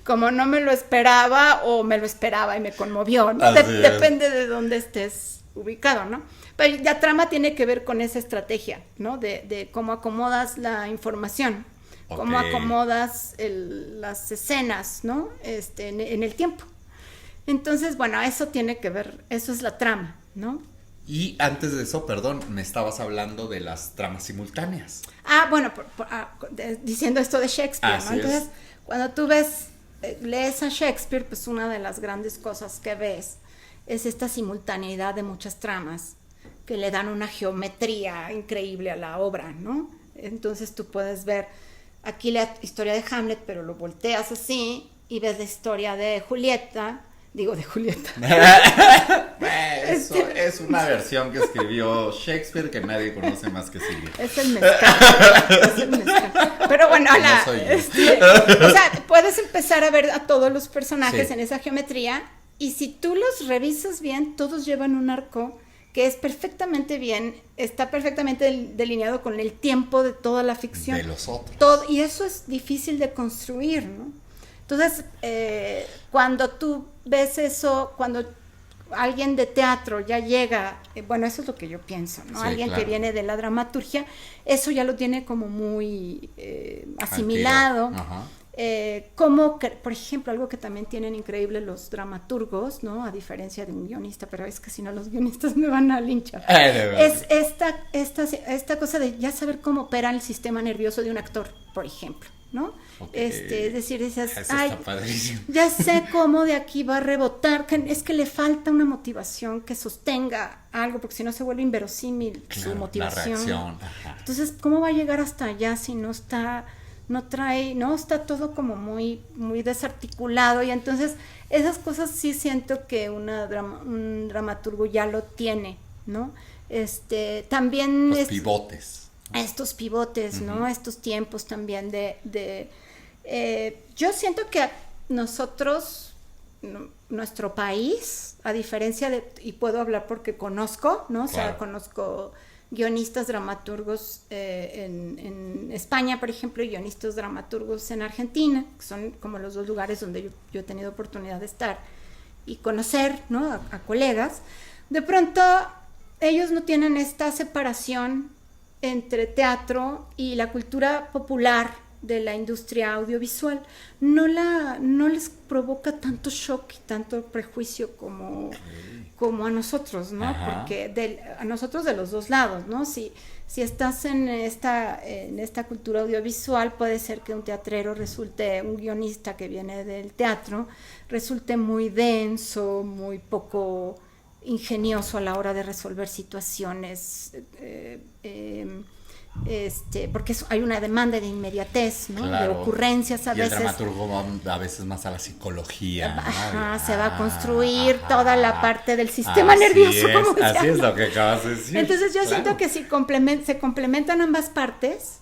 S1: como no me lo esperaba o me lo esperaba y me conmovió, ¿no? Depende de dónde estés ubicado, ¿no? Pero la trama tiene que ver con esa estrategia, ¿no? De cómo acomodas la información, cómo acomodas las escenas, ¿no? En el tiempo. Entonces, bueno, eso tiene que ver, eso es la trama, ¿no?
S2: Y antes de eso, perdón, me estabas hablando de las tramas simultáneas.
S1: Bueno, diciendo esto de Shakespeare, ¿no? Entonces, cuando tú lees a Shakespeare, pues una de las grandes cosas que ves es esta simultaneidad de muchas tramas que le dan una geometría increíble a la obra, ¿no? Entonces tú puedes ver aquí la historia de Hamlet, pero lo volteas así y ves la historia de Julieta.
S2: Eso es una versión que escribió Shakespeare que nadie conoce más que Silvia.
S1: Es el mezcal. Pero bueno, o sea, puedes empezar a ver a todos los personajes en esa geometría y si tú los revisas bien, todos llevan un arco que es está perfectamente delineado con el tiempo de toda la ficción.
S2: De los otros.
S1: Y eso es difícil de construir, ¿no? Entonces, cuando tú ves eso, cuando alguien de teatro ya llega, bueno, eso es lo que yo pienso, ¿no?
S2: Sí,
S1: Alguien
S2: claro.
S1: que viene de la dramaturgia, eso ya lo tiene como muy asimilado.
S2: Ajá.
S1: Por ejemplo, algo que también tienen increíble los dramaturgos, ¿no? A diferencia de un guionista, pero es que si no los guionistas me van a linchar. Es esta cosa de ya saber cómo opera el sistema nervioso de un actor, por ejemplo, ¿no?
S2: Okay.
S1: Es decir, dices,
S2: Eso está padrísimo.
S1: ya sé cómo de aquí va a rebotar, es que le falta una motivación que sostenga algo, porque si no se vuelve inverosímil su motivación.
S2: La reacción. Ajá.
S1: Entonces, ¿cómo va a llegar hasta allá si no está, está todo como muy, muy desarticulado? Y entonces, esas cosas sí siento que un dramaturgo ya lo tiene, ¿no? También
S2: Los pivotes.
S1: Estos pivotes, ¿no? Estos tiempos también yo siento que nosotros, nuestro país, a diferencia y puedo hablar porque conozco, ¿no? O sea, conozco guionistas, dramaturgos en España, por ejemplo, y guionistas, dramaturgos en Argentina, que son como los dos lugares donde yo he tenido oportunidad de estar y conocer, ¿no? A colegas. De pronto, ellos no tienen esta separación entre teatro y la cultura popular de la industria audiovisual. No les provoca tanto shock y tanto prejuicio como a nosotros, ¿no?
S2: Ajá.
S1: Porque a nosotros de los dos lados, ¿no? Si estás en esta cultura audiovisual, puede ser que un guionista que viene del teatro, resulte muy denso, muy poco ingenioso a la hora de resolver situaciones, porque hay una demanda de inmediatez, ¿no?
S2: Claro.
S1: De ocurrencias a veces.
S2: El dramaturgo va a veces más a la psicología, ¿no?
S1: Ajá, se va a construir toda la parte del sistema nervioso.
S2: Así es lo que acabas de decir.
S1: Entonces yo siento que si se complementan ambas partes,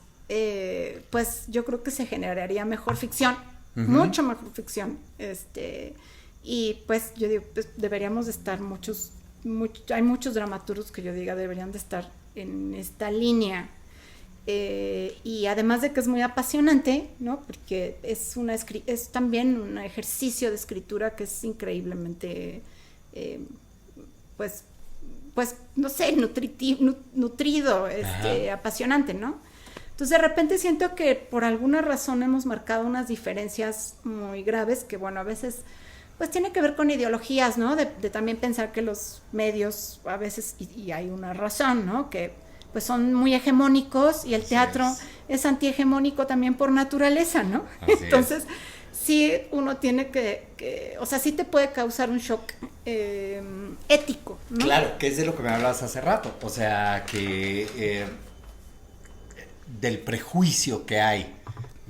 S1: pues yo creo que se generaría mejor ficción, mucho mejor ficción. Y pues yo digo, pues deberíamos de estar hay muchos dramaturgos que yo diga deberían de estar en esta línea. Y además de que es muy apasionante, ¿no? Porque es también un ejercicio de escritura que es increíblemente, pues no sé, nutrido, apasionante, ¿no? Entonces de repente siento que por alguna razón hemos marcado unas diferencias muy graves que, bueno, a veces pues tiene que ver con ideologías, ¿no? De también pensar que los medios a veces, y hay una razón, ¿no? Que pues son muy hegemónicos y el teatro es antihegemónico también por naturaleza, ¿no? Entonces, sí uno tiene o sea, sí te puede causar un shock ético, ¿no?
S2: Claro, que es de lo que me hablabas hace rato, o sea, que del prejuicio que hay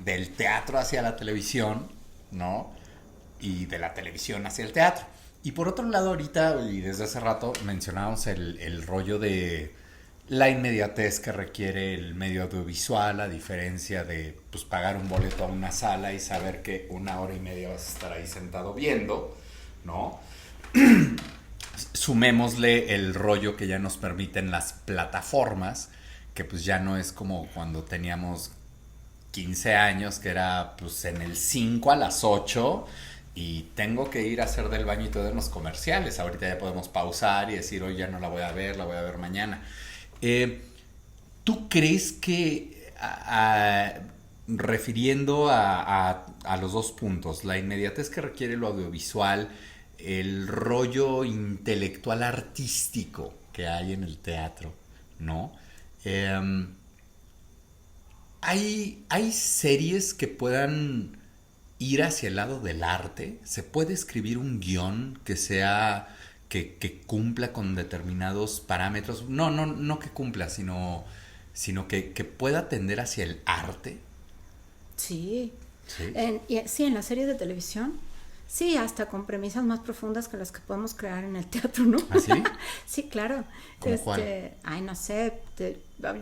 S2: del teatro hacia la televisión, ¿no? Y de la televisión hacia el teatro. Y por otro lado, ahorita, y desde hace rato, mencionábamos el rollo de la inmediatez que requiere el medio audiovisual, a diferencia de pues, pagar un boleto a una sala y saber que 1 hora y media vas a estar ahí sentado viendo, ¿no? Sumémosle el rollo que ya nos permiten las plataformas, que pues ya no es como cuando teníamos 15 años, que era pues en el 5 a las 8 y tengo que ir a hacer del baño y todo en los comerciales. Ahorita ya podemos pausar y decir, hoy ya no la voy a ver mañana. ¿Tú crees que, refiriendo a los dos puntos, la inmediatez que requiere lo audiovisual, el rollo intelectual artístico que hay en el teatro, ¿no? ¿Hay series que puedan ir hacia el lado del arte? ¿Se puede escribir un guión que sea que cumpla con determinados parámetros? No que cumpla, sino que pueda tender hacia el arte.
S1: Sí.
S2: Sí.
S1: En las series de televisión. Sí, hasta con premisas más profundas que las que podemos crear en el teatro, ¿no?
S2: ¿Ah, sí?
S1: Sí, claro.
S2: ¿Cómo cuál?
S1: Ay, no sé,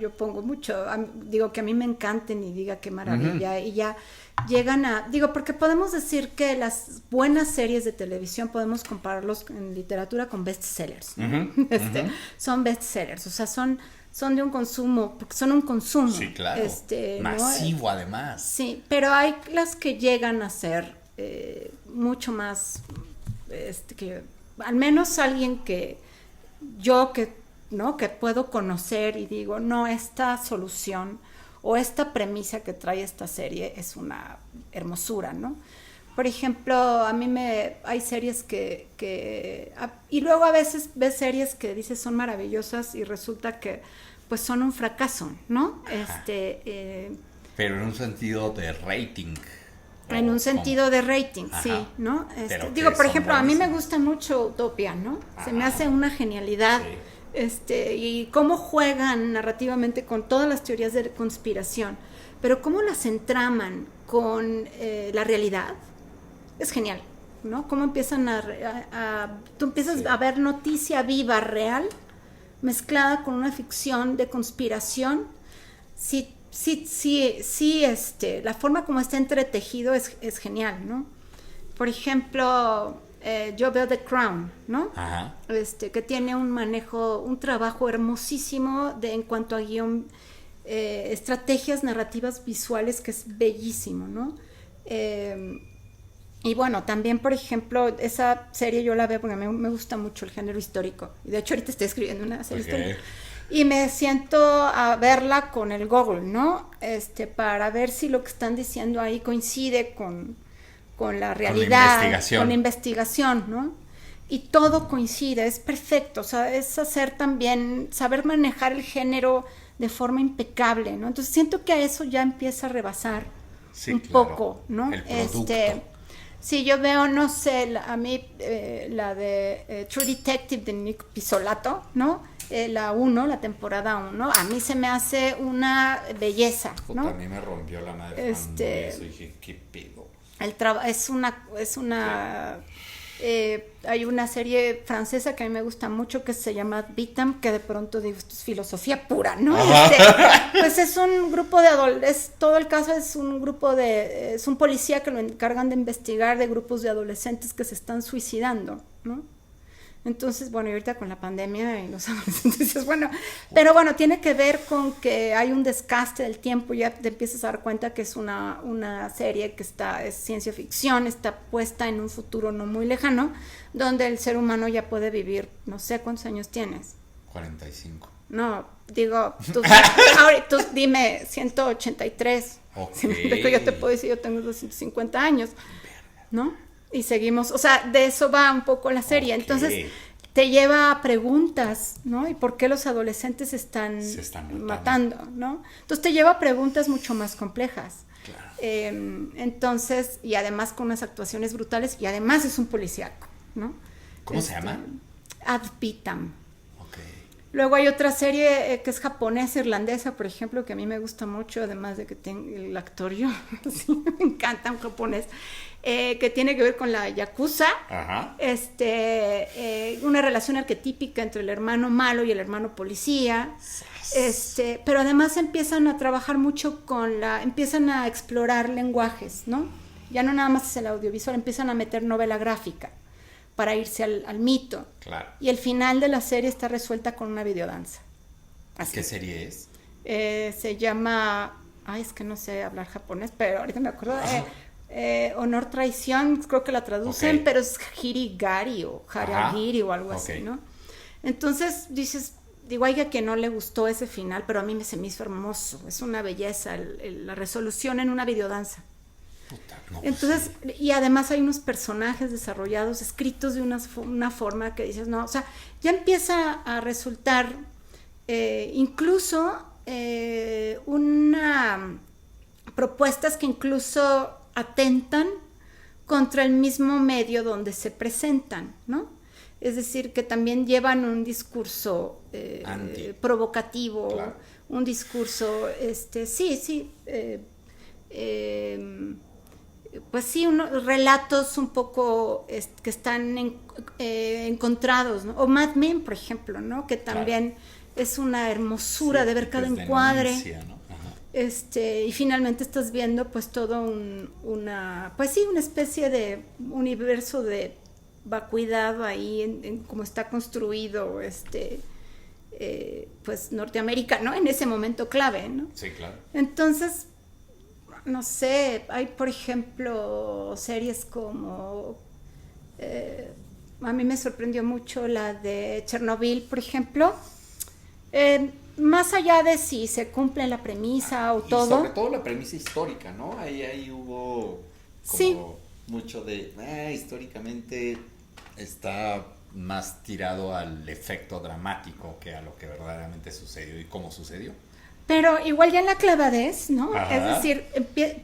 S1: yo pongo mucho, digo que a mí me encanten y diga qué maravilla, y ya llegan porque podemos decir que las buenas series de televisión podemos compararlos en literatura con bestsellers, ¿no? Son bestsellers, o sea, son de un consumo, porque son un consumo.
S2: Sí, claro. Masivo, ¿no? Además.
S1: Sí, pero hay las que llegan a ser mucho más al menos alguien que yo ¿no? que puedo conocer y digo, no, esta solución o esta premisa que trae esta serie es una hermosura, ¿no? Por ejemplo, hay series y luego a veces ves series que dices son maravillosas y resulta que pues son un fracaso, ¿no?
S2: Pero en un sentido de rating.
S1: En un sentido de rating, sí, ¿no? Digo, por ejemplo, a mí me gusta mucho Utopia, ¿no? Se me hace una genialidad. Sí. Y cómo juegan narrativamente con todas las teorías de conspiración, pero cómo las entraman con la realidad. Es genial, ¿no? Cómo empiezan tú empiezas a ver noticia viva, real, mezclada con una ficción de conspiración. Sí, la forma como está entretejido es genial, ¿no? Por ejemplo, yo veo The Crown, ¿no? Ajá. Que tiene un trabajo hermosísimo en cuanto a guión, estrategias narrativas visuales, que es bellísimo, ¿no? Y bueno, también, por ejemplo, esa serie yo la veo porque me gusta mucho el género histórico. Y de hecho ahorita estoy escribiendo una serie histórica. Y me siento a verla con el Google, ¿no? Para ver si lo que están diciendo ahí coincide con la realidad. Con la investigación, ¿no? Y todo coincide, es perfecto. O sea, es saber manejar el género de forma impecable, ¿no? Entonces siento que a eso ya empieza a rebasar poco, ¿no?
S2: El producto.
S1: Sí, yo veo, no sé, la de True Detective de Nick Pizzolatto, ¿no? La 1, la temporada 1, a mí se me hace una belleza, ¿no?
S2: A mí me rompió la madre cuando eso, dije, ¿qué pedo?
S1: Hay una serie francesa que a mí me gusta mucho que se llama Vitam, que de pronto digo, esto es filosofía pura, ¿no? Pues es un grupo de adolescentes, todo el caso es es un policía que lo encargan de investigar de grupos de adolescentes que se están suicidando, ¿no? Entonces, bueno, y ahorita con la pandemia y los adolescentes, bueno, pero bueno, tiene que ver con que hay un desgaste del tiempo, ya te empiezas a dar cuenta que es una serie que es ciencia ficción, está puesta en un futuro no muy lejano, donde el ser humano ya puede vivir, no sé cuántos años tienes.
S2: 45.
S1: No, digo, tú dime 183.
S2: Okay.
S1: Yo te puedo decir, yo tengo 250 años, ¿no? Y seguimos, o sea, de eso va un poco la serie. Okay. Entonces te lleva a preguntas, ¿no? ¿Y por qué los adolescentes se están matando, ¿no? Entonces te lleva a preguntas mucho más complejas.
S2: Claro.
S1: Entonces, y además con unas actuaciones brutales, y además es un policíaco, ¿no?
S2: ¿Cómo se llama?
S1: Ad Vitam.
S2: Okay.
S1: Luego hay otra serie que es japonesa, irlandesa, por ejemplo, que a mí me gusta mucho, además de que el actor yo, sí, me encanta un japonés, que tiene que ver con la yakuza. Ajá. Una relación arquetípica entre el hermano malo y el hermano policía. Pero además empiezan a trabajar mucho empiezan a explorar lenguajes, ¿no? Ya no nada más es el audiovisual, empiezan a meter novela gráfica para irse al mito.
S2: Claro.
S1: Y el final de la serie está resuelta con una videodanza. Así.
S2: ¿Qué serie es?
S1: Se llama, es que no sé hablar japonés, pero ahorita me acuerdo. Honor Traición, creo que la traducen, pero es Hirigari o Haragiri o algo así, ¿no? Entonces digo, hay a quien no le gustó ese final, pero a mí se me hizo hermoso, es una belleza la resolución en una videodanza.
S2: Puta, no,
S1: entonces, sí. Y además hay unos personajes desarrollados, escritos de una forma que dices, no, o sea, ya empieza a resultar incluso propuestas que incluso atentan contra el mismo medio donde se presentan, ¿no? Es decir, que también llevan un discurso provocativo, claro. Un discurso, pues sí, unos relatos un poco que están encontrados, ¿no? O Mad Men, por ejemplo, ¿no? Que también claro. Es una hermosura de ver cada encuadre. ¿No? Y finalmente estás viendo pues todo una especie de universo de vacuidad ahí en cómo está construido pues Norteamérica, ¿no? En ese momento clave, ¿no?
S2: Sí, claro.
S1: Entonces, no sé, hay por ejemplo series como a mí me sorprendió mucho la de Chernobyl, por ejemplo. Más allá de si se cumple la premisa o
S2: y
S1: todo.
S2: sobre todo la premisa histórica, ¿no? Ahí hubo como
S1: sí.
S2: mucho de, históricamente está más tirado al efecto dramático que a lo que verdaderamente sucedió y cómo sucedió.
S1: Pero igual ya en la clavadez, ¿no?
S2: Ajá.
S1: Es decir,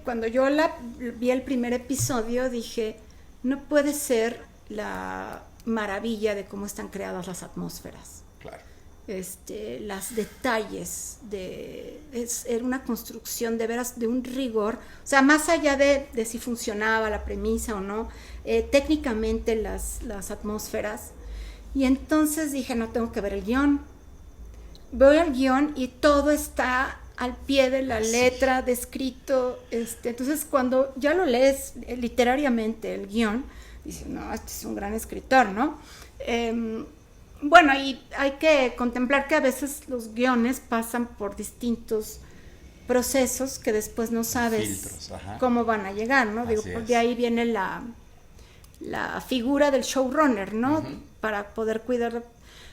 S1: cuando yo vi el primer episodio, dije, no puede ser la maravilla de cómo están creadas las atmósferas.
S2: Claro.
S1: Los detalles, era una construcción de veras, de un rigor, o sea, más allá de si funcionaba la premisa o no, técnicamente las atmósferas. Y entonces dije, no, tengo que ver el guión. Veo el guión y todo está al pie de la letra, descrito. Entonces, cuando ya lo lees literariamente el guión, dices, no, este es un gran escritor, ¿no? Bueno, y hay que contemplar que a veces los guiones pasan por distintos procesos que después no sabes
S2: filtros,
S1: cómo van a llegar, ¿no? Digo, de ahí viene la figura del showrunner, ¿no? Uh-huh. Para poder cuidar.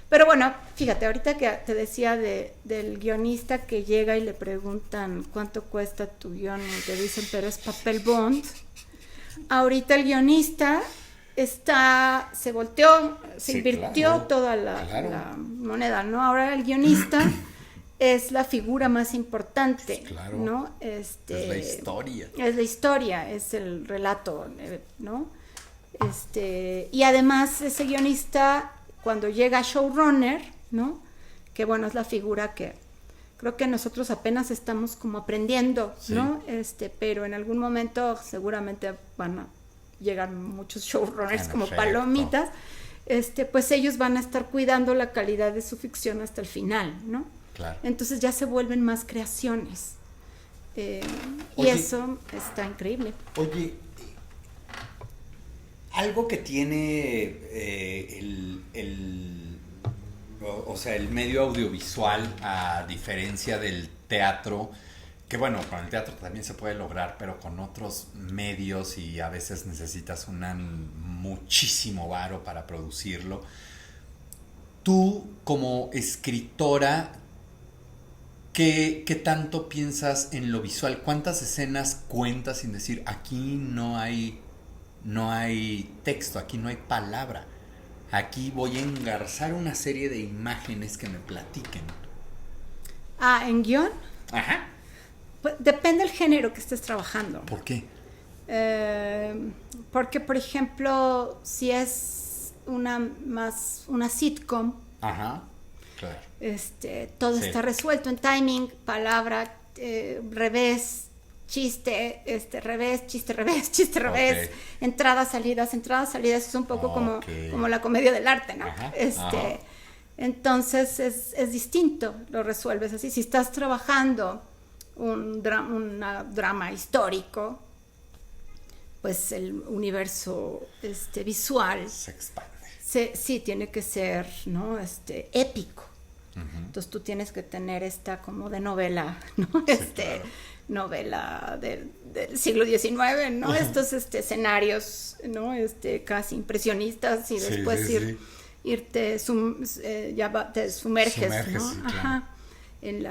S1: Pero bueno, fíjate, ahorita que te decía del guionista que llega y le preguntan cuánto cuesta tu guión y te dicen, pero es papel bond. Ahorita el guionista se volteó, se invirtió toda la moneda, ¿no? Ahora el guionista es la figura más importante, ¿no?
S2: Es la historia.
S1: Es la historia, es el relato, ¿no? Y además ese guionista, cuando llega showrunner, ¿no? Que bueno, es la figura que creo que nosotros apenas estamos como aprendiendo, ¿no? Pero en algún momento seguramente van a llegar muchos showrunners como palomitas, pues ellos van a estar cuidando la calidad de su ficción hasta el final, ¿no?
S2: Claro.
S1: Entonces ya se vuelven más creaciones. Y eso está increíble.
S2: Oye, algo que tiene el medio audiovisual, a diferencia del teatro, que bueno, con el teatro también se puede lograr, pero con otros medios y a veces necesitas muchísimo varo para producirlo. Tú, como escritora, ¿qué tanto piensas en lo visual? ¿Cuántas escenas cuentas sin decir, aquí no hay texto, aquí no hay palabra? Aquí voy a engarzar una serie de imágenes que me platiquen.
S1: ¿En guión?
S2: Ajá.
S1: Pues depende del género que estés trabajando.
S2: ¿Por qué?
S1: Porque, por ejemplo, si es una sitcom,
S2: ajá, claro.
S1: Todo está resuelto en timing, palabra, revés, chiste, revés, chiste, revés, chiste, revés, entradas, salidas, es un poco como la comedia del arte, ¿no?
S2: Ajá,
S1: Entonces es distinto, lo resuelves así. Si estás trabajando un drama histórico, pues el universo visual
S2: se expande.
S1: Sí, tiene que ser, ¿no? Épico.
S2: Uh-huh.
S1: Entonces tú tienes que tener esta como de novela, ¿no?
S2: Sí, claro.
S1: Novela del siglo XIX, ¿no? Uh-huh. Estos escenarios, ¿no? Casi impresionistas, y después irte te sumerges, ¿no?
S2: Sí,
S1: ajá.
S2: Claro.
S1: En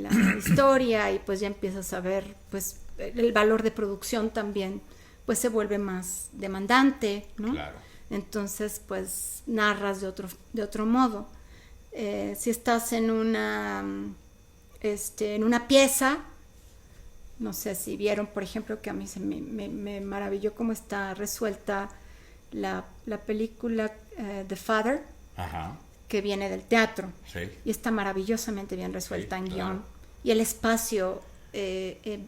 S1: la historia, y pues ya empiezas a ver, pues el valor de producción también pues se vuelve más demandante, ¿no?
S2: Claro.
S1: Entonces pues narras de otro modo. Si estás en una pieza, no sé si vieron, por ejemplo, que a mí me maravilló cómo está resuelta la película The Father. Ajá. Que viene del teatro, y está maravillosamente bien resuelta en guión, y el espacio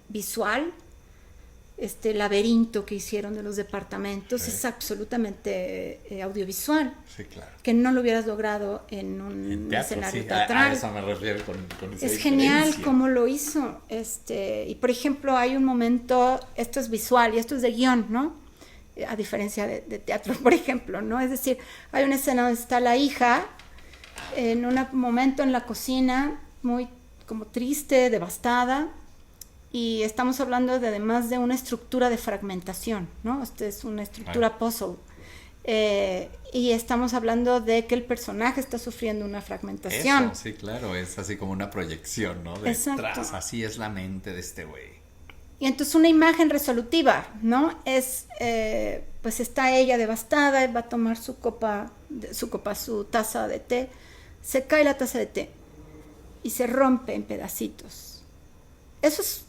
S1: visual, laberinto que hicieron de los departamentos es absolutamente audiovisual, claro. Que no lo hubieras logrado en un escenario teatral.
S2: A eso me refiero con esa
S1: es genial cómo lo hizo, y por ejemplo hay un momento, esto es visual y esto es de guión, ¿no? A diferencia de teatro, por ejemplo, ¿no? Es decir, hay una escena donde está la hija en un momento en la cocina muy como triste, devastada, y estamos hablando además de una estructura de fragmentación, ¿no? Es una estructura puzzle. Y estamos hablando de que el personaje está sufriendo una fragmentación.
S2: Eso, sí, claro, es así como una proyección, ¿no?
S1: Exacto.
S2: Así es la mente de este güey.
S1: Y entonces una imagen resolutiva, ¿no? Es, pues está ella devastada, va a tomar su taza de té, se cae la taza de té y se rompe en pedacitos. Eso es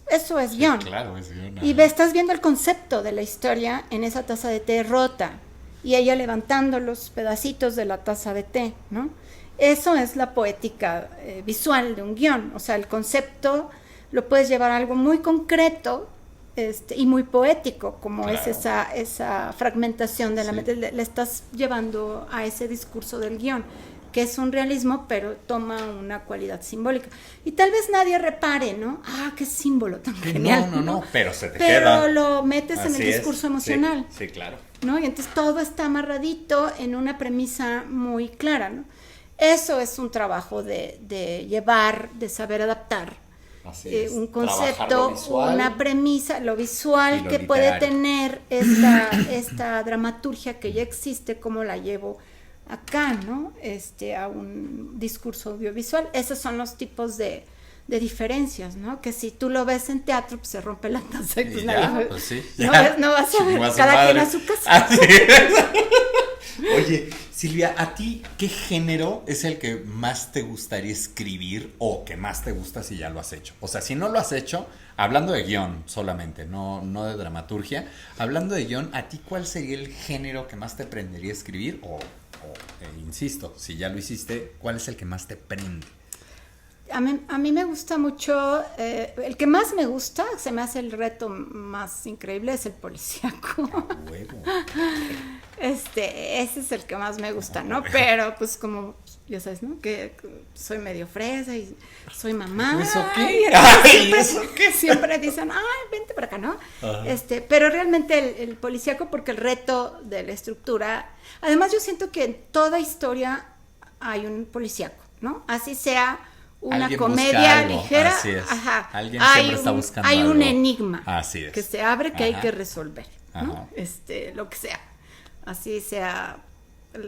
S2: Sí,
S1: guión.
S2: claro, es guión.
S1: Y estás viendo el concepto de la historia en esa taza de té rota y ella levantando los pedacitos de la taza de té, ¿no? Eso es la poética visual de un guión. O sea, el concepto lo puedes llevar a algo muy concreto y muy poético, como
S2: claro.
S1: es esa fragmentación de la
S2: Sí.
S1: mente. Le estás llevando a ese discurso del guión, que es un realismo, pero toma una cualidad simbólica. Y tal vez nadie repare, ¿no? Ah, qué símbolo tan genial.
S2: No, pero se te
S1: pero
S2: queda.
S1: lo metes en
S2: Así
S1: el
S2: es.
S1: discurso emocional.
S2: Sí, claro.
S1: ¿No? Y entonces todo está amarradito en una premisa muy clara, ¿no? Eso es un trabajo de llevar, de saber adaptar
S2: Así es.
S1: un
S2: Trabajar
S1: concepto,
S2: lo visual,
S1: una premisa, lo visual
S2: y lo
S1: que puede
S2: literario.
S1: tener esta dramaturgia que ya existe, cómo la llevo acá, ¿no? A un discurso audiovisual. Esos son los tipos de diferencias, ¿no? Que si tú lo ves en teatro, pues se rompe la taza y pues nadie,
S2: pues sí,
S1: no vas a ver,
S2: Chingo a su
S1: cada
S2: madre.
S1: quien a su casa.
S2: Así es. Oye, Silvia, ¿a ti qué género es el que más te gustaría escribir o que más te gusta si ya lo has hecho? O sea, si no lo has hecho, hablando de guión solamente, no de dramaturgia, hablando de guión, ¿a ti cuál sería el género que más te prendería escribir? Insisto, si ya lo hiciste, ¿cuál es el que más te prende?
S1: A mí me gusta mucho, el que más me gusta, se me hace el reto más increíble, es el policíaco.
S2: Huevo.
S1: Ese es el que más me gusta, ¿no? Pero pues como, ya sabes, ¿no? Que soy medio fresa y soy mamá.
S2: ¿Eso qué?
S1: Y
S2: Ay, ¿eso qué?
S1: siempre dicen, ay, vente para acá, ¿no?
S2: Ajá.
S1: Pero realmente el policíaco, porque el reto de la estructura, además yo siento que en toda historia hay un policíaco, ¿no? Así sea una
S2: Alguien
S1: comedia
S2: busca algo,
S1: ligera,
S2: así es.
S1: ajá,
S2: Alguien siempre está buscando
S1: hay un
S2: algo.
S1: enigma
S2: Así es.
S1: que se abre que hay
S2: Ajá.
S1: que resolver, ¿no?
S2: Ajá.
S1: Lo que sea, así sea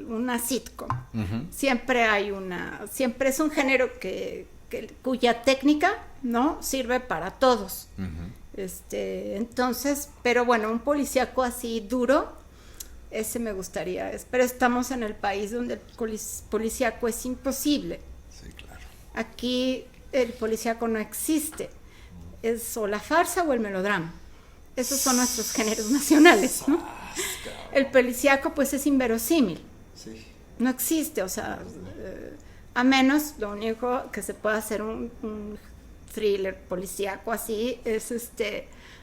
S1: una sitcom,
S2: Ujú.
S1: siempre es un género cuya técnica, ¿no? Sirve para todos.
S2: Ujú.
S1: Entonces, pero bueno, un policíaco así duro, ese me gustaría, pero estamos en el país donde el policíaco es imposible.
S2: Sí, claro.
S1: Aquí el policíaco no existe, es o la farsa o el melodrama. Esos son nuestros géneros nacionales, ¿no? El policíaco pues es inverosímil,
S2: Sí.
S1: no existe, o sea, a menos lo único que se puede hacer un thriller policíaco así es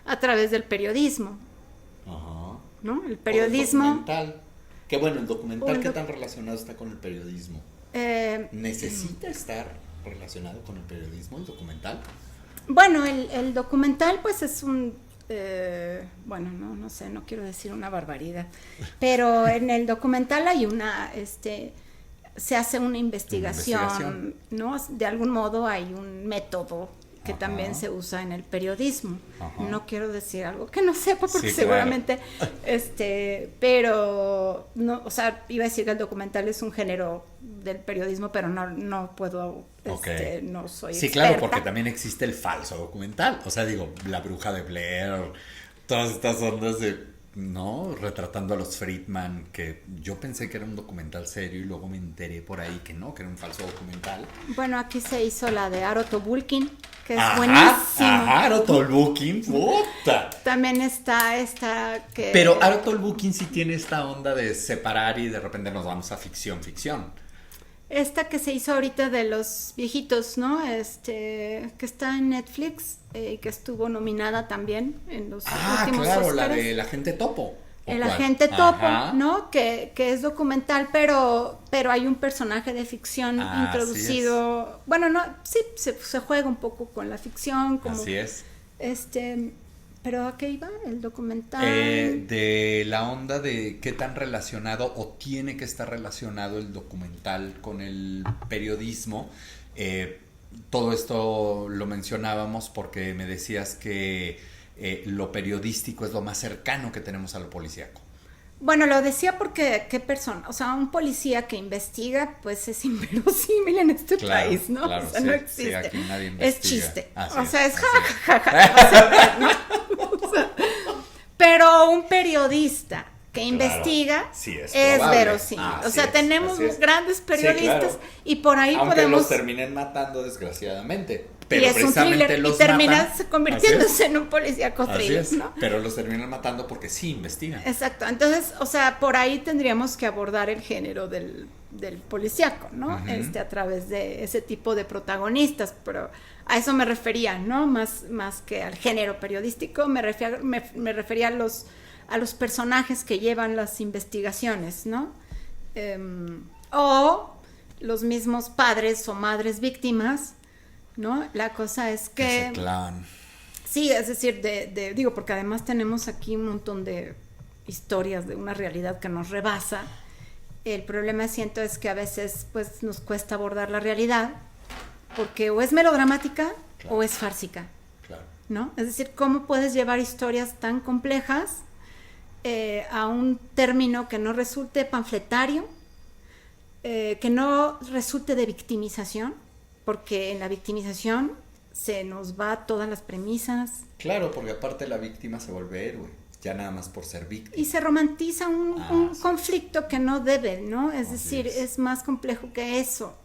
S1: a través del periodismo,
S2: Ajá.
S1: ¿no? El periodismo.
S2: O el documental. Que bueno, el documental,
S1: O
S2: ¿qué
S1: el
S2: tan relacionado está con el periodismo? ¿Necesita estar relacionado con el periodismo, el documental?
S1: Bueno, el documental pues es bueno, no sé, no quiero decir una barbaridad, pero en el documental hay se hace una investigación, ¿no? De algún modo hay un método que
S2: Ajá.
S1: también se usa en el periodismo.
S2: Ajá.
S1: No quiero decir algo que no sepa porque
S2: Sí, claro.
S1: seguramente, pero no, o sea, iba a decir que el documental es un género del periodismo, pero no puedo,
S2: Ok.
S1: no soy
S2: Sí,
S1: experta.
S2: claro, porque también existe el falso documental. O sea, digo, La Bruja de Blair, todas estas ondas de, ¿no? Retratando a los Friedman, que yo pensé que era un documental serio y luego me enteré por ahí que no, que era un falso documental.
S1: Bueno, aquí se hizo la de Aro Tolbukhin, que es
S2: Ajá,
S1: buenísima.
S2: ajá, Aro Tolbukhin, puta.
S1: También está esta que...
S2: Pero Aro Tolbukhin sí tiene esta onda de separar y de repente nos vamos a ficción.
S1: Esta que se hizo ahorita de los viejitos, ¿no? Que está en Netflix y que estuvo nominada también en los últimos
S2: claro, la
S1: Óscares.
S2: del agente Topo. ¿O
S1: El
S2: cuál?
S1: agente Topo,
S2: Ajá.
S1: ¿no? Que es documental, pero hay un personaje de ficción
S2: Así
S1: introducido. Bueno, no, sí, se juega un poco con la ficción, como
S2: Así es.
S1: pero ¿a qué iba el documental?
S2: De la onda de qué tan relacionado o tiene que estar relacionado el documental con el periodismo. Todo esto lo mencionábamos porque me decías que lo periodístico es lo más cercano que tenemos a lo policíaco.
S1: Bueno, lo decía porque qué persona, o sea, un policía que investiga, pues es inverosímil en este país, ¿no?
S2: Claro,
S1: o sea,
S2: sí,
S1: no existe.
S2: Sí, aquí nadie investiga.
S1: Es chiste.
S2: Así
S1: o sea, es
S2: así
S1: jajajaja. ¿No? O sea, pero un periodista que investiga
S2: sí,
S1: es
S2: probable.
S1: verosímil. O sea, tenemos grandes periodistas
S2: sí, claro.
S1: y por ahí
S2: aunque
S1: podemos...
S2: los terminen matando, desgraciadamente.
S1: Y
S2: Pero
S1: es un thriller y termina convirtiéndose en un policíaco thriller, ¿no?
S2: Pero los terminan matando porque sí investigan.
S1: Exacto, entonces, o sea, por ahí tendríamos que abordar el género del policíaco, ¿no?
S2: Uh-huh.
S1: A través de ese tipo de protagonistas, pero a eso me refería, ¿no? Más que al género periodístico, me refería a los personajes que llevan las investigaciones, ¿no? O los mismos padres o madres víctimas, ¿no? La cosa es que...
S2: Ese clan.
S1: Sí, es decir, digo, porque además tenemos aquí un montón de historias de una realidad que nos rebasa. El problema, siento, es que a veces pues nos cuesta abordar la realidad porque o es melodramática o es fársica, ¿no? Es decir, ¿cómo puedes llevar historias tan complejas a un término que no resulte panfletario, que no resulte de victimización? Porque en la victimización se nos va todas las premisas.
S2: Claro, porque aparte la víctima se vuelve héroe, ya nada más por ser víctima.
S1: Y se romantiza un conflicto que no debe, ¿no? Es decir, es más complejo que eso.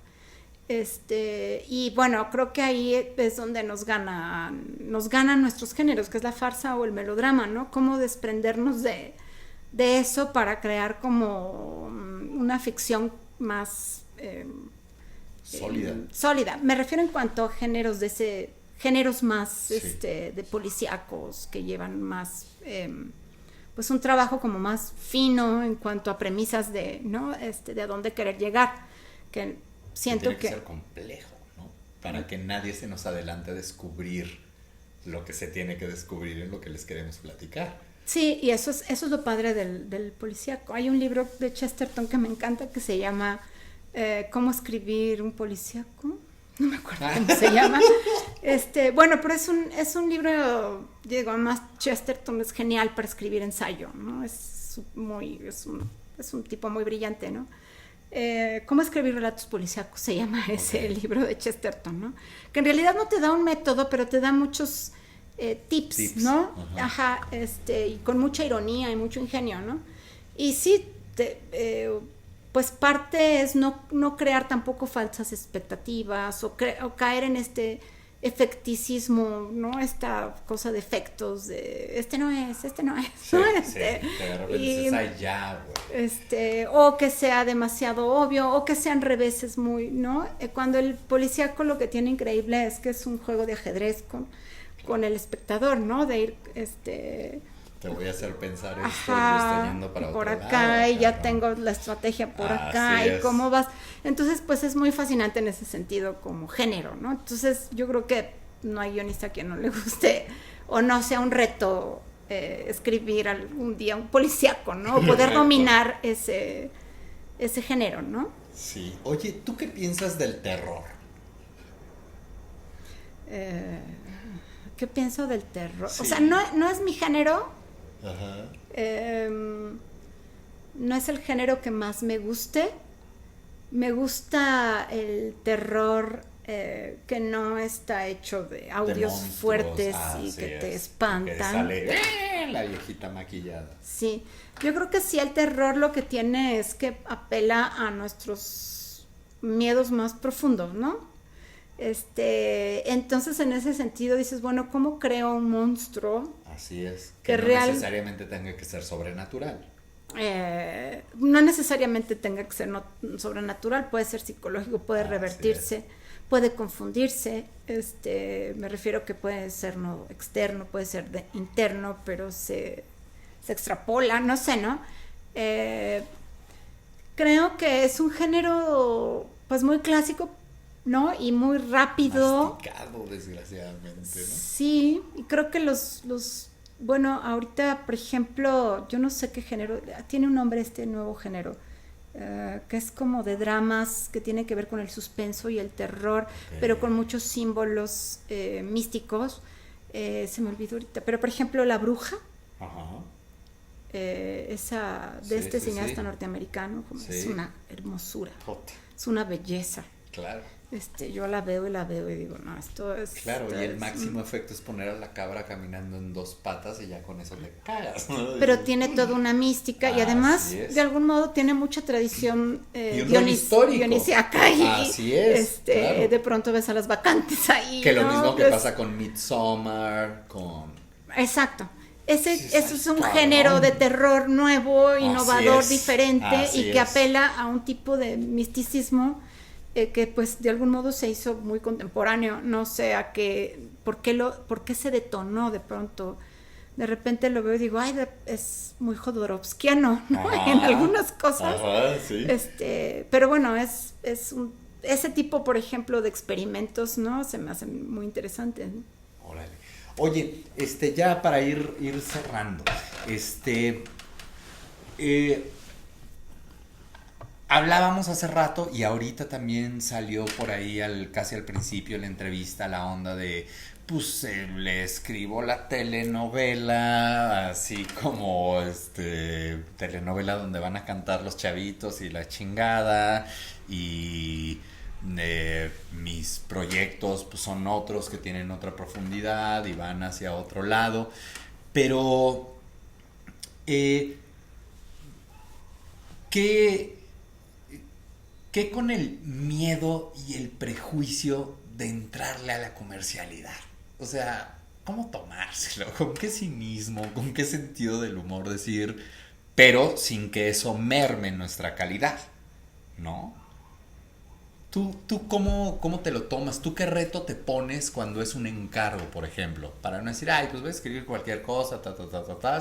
S1: Y bueno, creo que ahí es donde nos ganan nuestros géneros, que es la farsa o el melodrama, ¿no? Cómo desprendernos de eso para crear como una ficción más... sólida. Me refiero en cuanto a géneros más de policíacos que llevan más pues un trabajo como más fino en cuanto a premisas de, ¿no? De a dónde querer llegar, que siento
S2: que tiene que ser complejo, ¿no? Para que nadie se nos adelante a descubrir lo que se tiene que descubrir en lo que les queremos platicar.
S1: Sí, y eso es lo padre del policíaco. Hay un libro de Chesterton que me encanta que se llama ¿Cómo escribir un policíaco? No me acuerdo cómo se llama. Bueno, pero es un libro, digo, además Chesterton es genial para escribir ensayo, ¿no? Es un tipo muy brillante, ¿no? ¿Cómo escribir relatos policíacos? Se llama ese libro de Chesterton, ¿no? Que en realidad no te da un método, pero te da muchos tips, ¿no? Ajá, y con mucha ironía y mucho ingenio, ¿no? Y sí, pues parte es no crear tampoco falsas expectativas o caer en este efecticismo, ¿no? Esta cosa de efectos de no es,
S2: Sí,
S1: ¿no?
S2: sí, de repente es allá, güey.
S1: O que sea demasiado obvio, o que sean reveses muy, ¿no? Cuando el policíaco lo que tiene increíble es que es un juego de ajedrez con el espectador, ¿no? De ir,
S2: te voy a hacer pensar esto,
S1: ajá,
S2: y estoy yendo para
S1: por
S2: otro
S1: acá,
S2: lado,
S1: y ya tengo la estrategia por acá,
S2: así
S1: y cómo vas. Entonces, pues es muy fascinante en ese sentido como género, ¿no? Entonces, yo creo que no hay guionista a quien no le guste, o no sea un reto escribir algún día un policíaco, ¿no? O poder dominar ese género, ¿no?
S2: Sí. Oye, ¿tú qué piensas del terror?
S1: ¿Qué pienso del terror?
S2: Sí.
S1: O sea, no es mi género.
S2: Ajá.
S1: No es el género que más me guste. Me gusta el terror que no está hecho de audios fuertes y que te espantan.
S2: Que sale la viejita maquillada.
S1: Sí, yo creo que sí, el terror lo que tiene es que apela a nuestros miedos más profundos, ¿no? Entonces en ese sentido dices, bueno, ¿cómo creo un monstruo?
S2: Así es, que no necesariamente tenga que ser sobrenatural.
S1: No necesariamente tenga que ser sobrenatural, puede ser psicológico, puede revertirse, puede confundirse, me refiero que puede ser no externo, puede ser interno, pero se extrapola, no sé, ¿no? Creo que es un género pues muy clásico, ¿no? Y muy rápido.
S2: Masticado, desgraciadamente, ¿no?
S1: Sí, y creo que bueno, ahorita, por ejemplo, yo no sé qué género, tiene un nombre este nuevo género, que es como de dramas que tiene que ver con el suspenso y el terror, pero con muchos símbolos místicos. Se me olvidó ahorita, pero por ejemplo, La Bruja.
S2: Ajá.
S1: esa de
S2: Sí,
S1: este
S2: sí,
S1: cineasta
S2: sí.
S1: norteamericano,
S2: Sí.
S1: es una hermosura,
S2: Jota.
S1: es una belleza.
S2: Claro.
S1: Yo la veo y digo, no, esto es...
S2: Claro,
S1: esto
S2: y el
S1: es
S2: máximo efecto es poner a la cabra caminando en dos patas y ya con eso le cagas, ¿no?
S1: Pero tiene toda una mística y además,
S2: Así es.
S1: de algún modo, tiene mucha tradición
S2: Y un rollo histórico.
S1: dionisíaca. Y,
S2: Así es, claro.
S1: de pronto ves a las vacantes ahí.
S2: Que lo
S1: ¿no?
S2: mismo que
S1: Pues,
S2: pasa con Midsommar, con...
S1: exacto.
S2: Sí,
S1: Eso es un
S2: cabrón.
S1: género de terror nuevo,
S2: Así
S1: innovador,
S2: es,
S1: diferente
S2: así
S1: y que
S2: es.
S1: apela a un tipo de misticismo que pues de algún modo se hizo muy contemporáneo. No sé a qué, por qué se detonó de pronto. De repente lo veo y digo, ay, es muy jodorowskiano, ¿no?
S2: Ajá,
S1: En algunas cosas.
S2: Ajá, sí.
S1: Pero bueno, ese tipo, por ejemplo, de experimentos, ¿no? Se me hacen muy interesantes, ¿no?
S2: Órale. Oye, ya para ir cerrando, hablábamos hace rato y ahorita también salió por ahí casi al principio de la entrevista la onda de, pues le escribo la telenovela, así como telenovela donde van a cantar los chavitos y la chingada, y mis proyectos pues son otros que tienen otra profundidad y van hacia otro lado, pero ¿qué con el miedo y el prejuicio de entrarle a la comercialidad? O sea, ¿cómo tomárselo? ¿Con qué cinismo? ¿Con qué sentido del humor decir, pero sin que eso merme nuestra calidad? ¿No? ¿Tú cómo te lo tomas? ¿Tú qué reto te pones cuando es un encargo, por ejemplo? Para no decir, ay, pues voy a escribir cualquier cosa,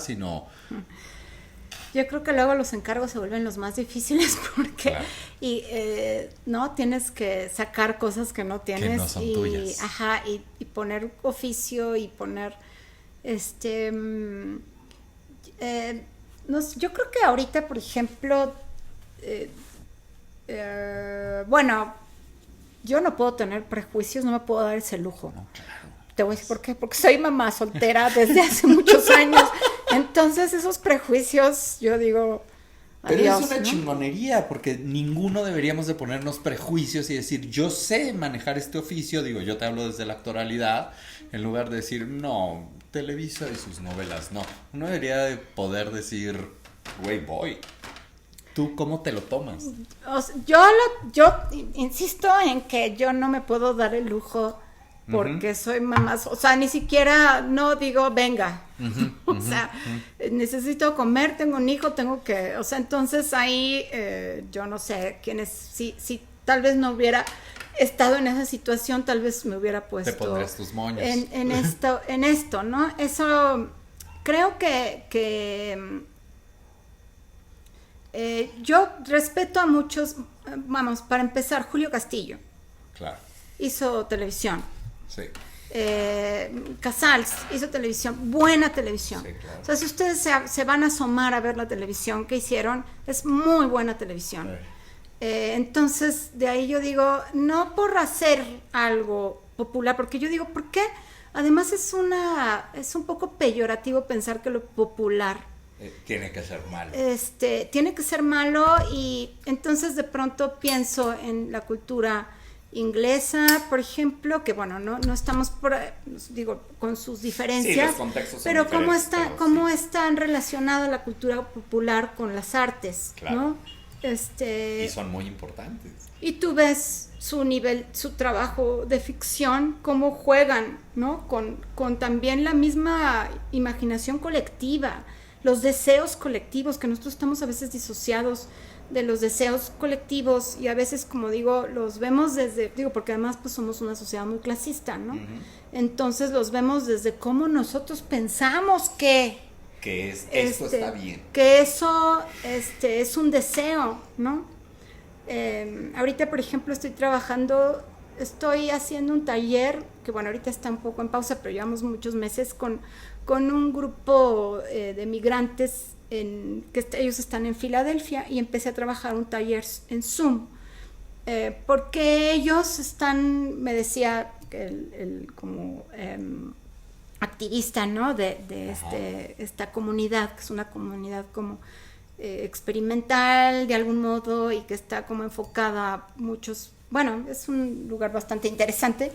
S2: sino...
S1: Yo creo que luego los encargos se vuelven los más difíciles porque
S2: Claro.
S1: no tienes que sacar cosas que no tienes
S2: Que no son tuyas.
S1: Ajá, y poner oficio y poner no sé, yo creo que ahorita, por ejemplo, bueno, yo no puedo tener prejuicios, no me puedo dar ese lujo.
S2: No, claro.
S1: Te voy a decir por qué, porque soy mamá soltera desde hace muchos años. Entonces esos prejuicios, yo digo,
S2: Pero
S1: adiós,
S2: es una
S1: ¿no?
S2: chingonería, porque ninguno deberíamos de ponernos prejuicios y decir, yo sé manejar este oficio, digo, yo te hablo desde la actoralidad, en lugar de decir, no, Televisa y sus novelas, no. Uno debería de poder decir, güey, voy. ¿Tú cómo te lo tomas?
S1: O sea, yo insisto en que yo no me puedo dar el lujo porque soy mamá, o sea, ni siquiera no digo venga, o sea, necesito comer, tengo un hijo, tengo que, o sea, entonces ahí yo no sé quién es, si tal vez no hubiera estado en esa situación, tal vez me hubiera puesto
S2: Te pondrías tus moños.
S1: en esto, ¿no? Eso creo que yo respeto a muchos, vamos, para empezar, Julio Castillo
S2: Claro,
S1: hizo televisión.
S2: sí.
S1: Casals hizo televisión, buena televisión.
S2: Sí, claro.
S1: O sea, si ustedes se van a asomar a ver la televisión que hicieron, es muy buena televisión.
S2: Sí.
S1: Entonces, de ahí yo digo, no por hacer algo popular, porque yo digo, ¿por qué? Además es un poco peyorativo pensar que lo popular
S2: Tiene que ser malo.
S1: tiene que ser malo, y entonces de pronto pienso en la cultura inglesa, por ejemplo, que bueno, no estamos digo, con sus diferencias,
S2: Sí, los contextos son
S1: pero
S2: diferentes, pero
S1: cómo
S2: sí.
S1: están relacionadas la cultura popular con las artes,
S2: Claro.
S1: ¿no?
S2: Y son muy importantes.
S1: Y tú ves su nivel, su trabajo de ficción, cómo juegan, ¿no? Con también la misma imaginación colectiva, los deseos colectivos, que nosotros estamos a veces disociados de los deseos colectivos, y a veces, como digo, los vemos porque además pues somos una sociedad muy clasista, ¿no? Entonces los vemos desde cómo nosotros pensamos que
S2: Esto está bien.
S1: que eso es un deseo, ¿no? Ahorita, por ejemplo, estoy haciendo un taller, que bueno, ahorita está un poco en pausa, pero llevamos muchos meses con un grupo de migrantes ellos están en Filadelfia, y empecé a trabajar un taller en Zoom, porque ellos me decía que activista, ¿no? De esta comunidad, que es una comunidad como experimental de algún modo y que está como enfocada a muchos, bueno, es un lugar bastante interesante.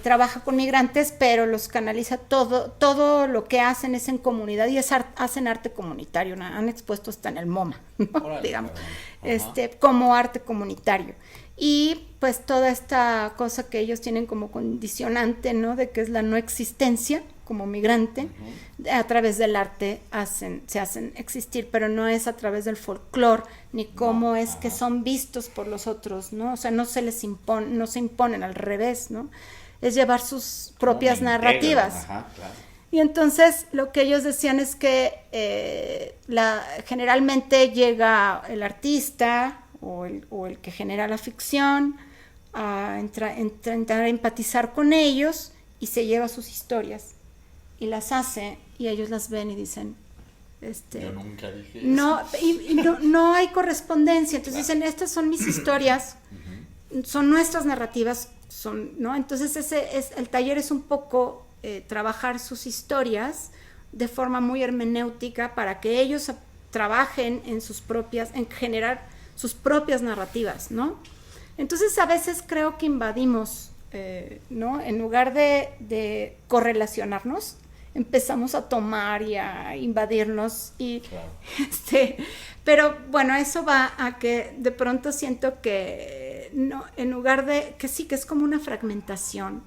S1: Trabaja con migrantes, pero los canaliza todo lo que hacen es en comunidad y hacen arte comunitario, ¿no? Han expuesto hasta en el MoMA, ¿no?
S2: Órale,
S1: digamos, como arte comunitario. Y pues toda esta cosa que ellos tienen como condicionante, ¿no? De que es la no existencia como migrante, a través del arte se hacen existir, pero no es a través del folclore, ni cómo es que son vistos por los otros, ¿no? O sea, no se les impone, no se imponen, al revés, ¿no? Es llevar sus propias narrativas.
S2: Ajá, claro.
S1: Y entonces lo que ellos decían es que generalmente llega el artista o el que genera la ficción a intentar empatizar con ellos y se lleva sus historias y las hace y ellos las ven y dicen
S2: yo nunca dije
S1: no, y no hay correspondencia, entonces dicen, estas son mis historias, son nuestras narrativas, ¿no? Entonces el taller es un poco trabajar sus historias de forma muy hermenéutica para que ellos trabajen en generar sus propias narrativas, ¿no? Entonces a veces creo que invadimos, ¿no? En lugar de correlacionarnos, empezamos a tomar y a invadirnos y
S2: claro.
S1: Pero bueno, eso va a que de pronto siento que no, en lugar de que sí, que es como una fragmentación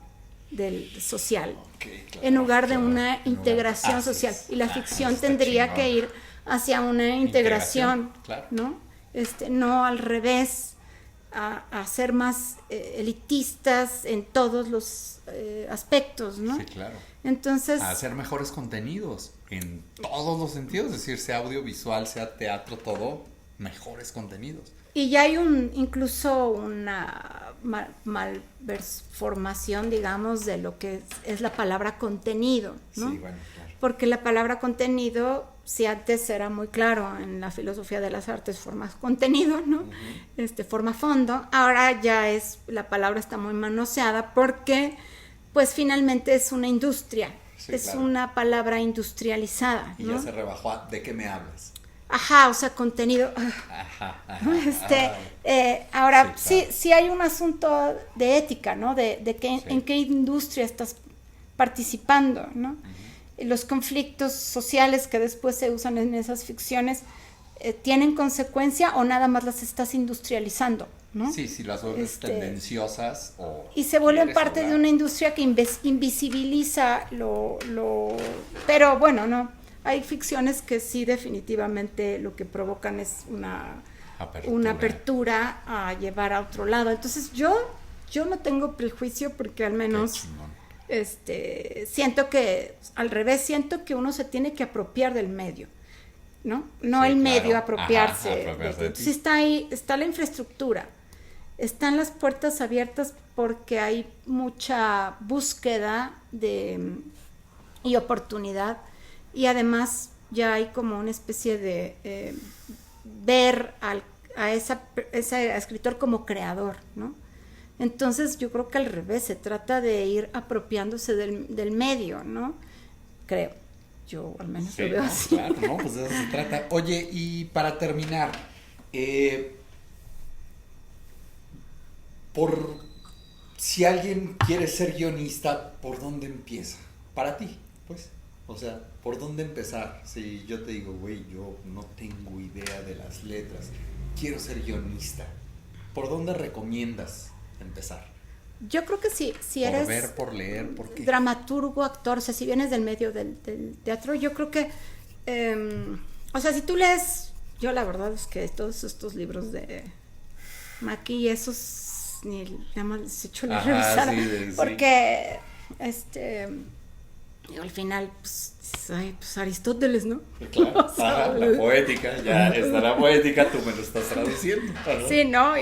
S1: del social,
S2: Okay, claro,
S1: en lugar de
S2: claro,
S1: una integración social, y la ficción tendría
S2: chingón.
S1: que ir hacia una integración,
S2: claro.
S1: ¿no? No al revés, a ser más elitistas en todos los aspectos, ¿no?
S2: Sí, claro.
S1: Entonces,
S2: a hacer mejores contenidos en todos los sentidos, es decir, sea audiovisual, sea teatro, todo, mejores contenidos.
S1: Y ya hay incluso una malformación, digamos, de lo que es la palabra contenido, ¿no?
S2: Sí, bueno, claro.
S1: Porque la palabra contenido, si antes era muy claro en la filosofía de las artes, forma contenido, ¿no? Forma fondo, ahora ya la palabra está muy manoseada porque pues finalmente es una industria,
S2: Sí,
S1: es
S2: claro.
S1: una palabra industrializada,
S2: Y
S1: ¿no?
S2: ya se rebajó a ¿de qué me hablas?
S1: Ajá, o sea, contenido.
S2: Ajá.
S1: Ahora,
S2: Sí, claro.
S1: sí hay un asunto de ética, ¿no? De
S2: Sí.
S1: en qué industria estás participando, ¿no? Los conflictos sociales que después se usan en esas ficciones, ¿tienen consecuencia o nada más las estás industrializando, ¿no?
S2: Sí, si las vuelves tendenciosas
S1: y se vuelven
S2: quieres
S1: parte
S2: hablar.
S1: de una industria que invisibiliza pero bueno, no, hay ficciones que sí definitivamente lo que provocan es una apertura a llevar a otro lado. Entonces yo no tengo prejuicio porque al menos siento que al revés, siento que uno se tiene que apropiar del medio, ¿no? No
S2: Sí,
S1: el medio
S2: claro.
S1: apropiarse.
S2: Ajá, apropiarse de ti.
S1: Sí, está ahí, está la infraestructura, están las puertas abiertas porque hay mucha búsqueda y oportunidad, y además ya hay como una especie de ver a ese escritor como creador, ¿no? Entonces yo creo que al revés, se trata de ir apropiándose del medio, ¿no? Creo, yo al menos
S2: Sí,
S1: lo veo
S2: no,
S1: así.
S2: claro, no, pues de eso se trata. Oye, y para terminar, si alguien quiere ser guionista, ¿por dónde empieza? Para ti, pues. O sea, ¿por dónde empezar? Si yo te digo, güey, yo no tengo idea de las letras, quiero ser guionista, ¿por dónde recomiendas empezar?
S1: Yo creo que si
S2: Por
S1: eres
S2: ver, por leer, ¿por qué?
S1: dramaturgo, actor, o sea, si vienes del medio del teatro, yo creo que, o sea, si tú lees, yo la verdad es que todos estos libros de Maki, esos ni nada más les echo la revisada,
S2: sí,
S1: porque digo, al final, pues Aristóteles, ¿no?
S2: Claro,
S1: O sea,
S2: la poética, ya está la poética, tú me lo estás traduciendo. ¿No?
S1: Sí, ¿no?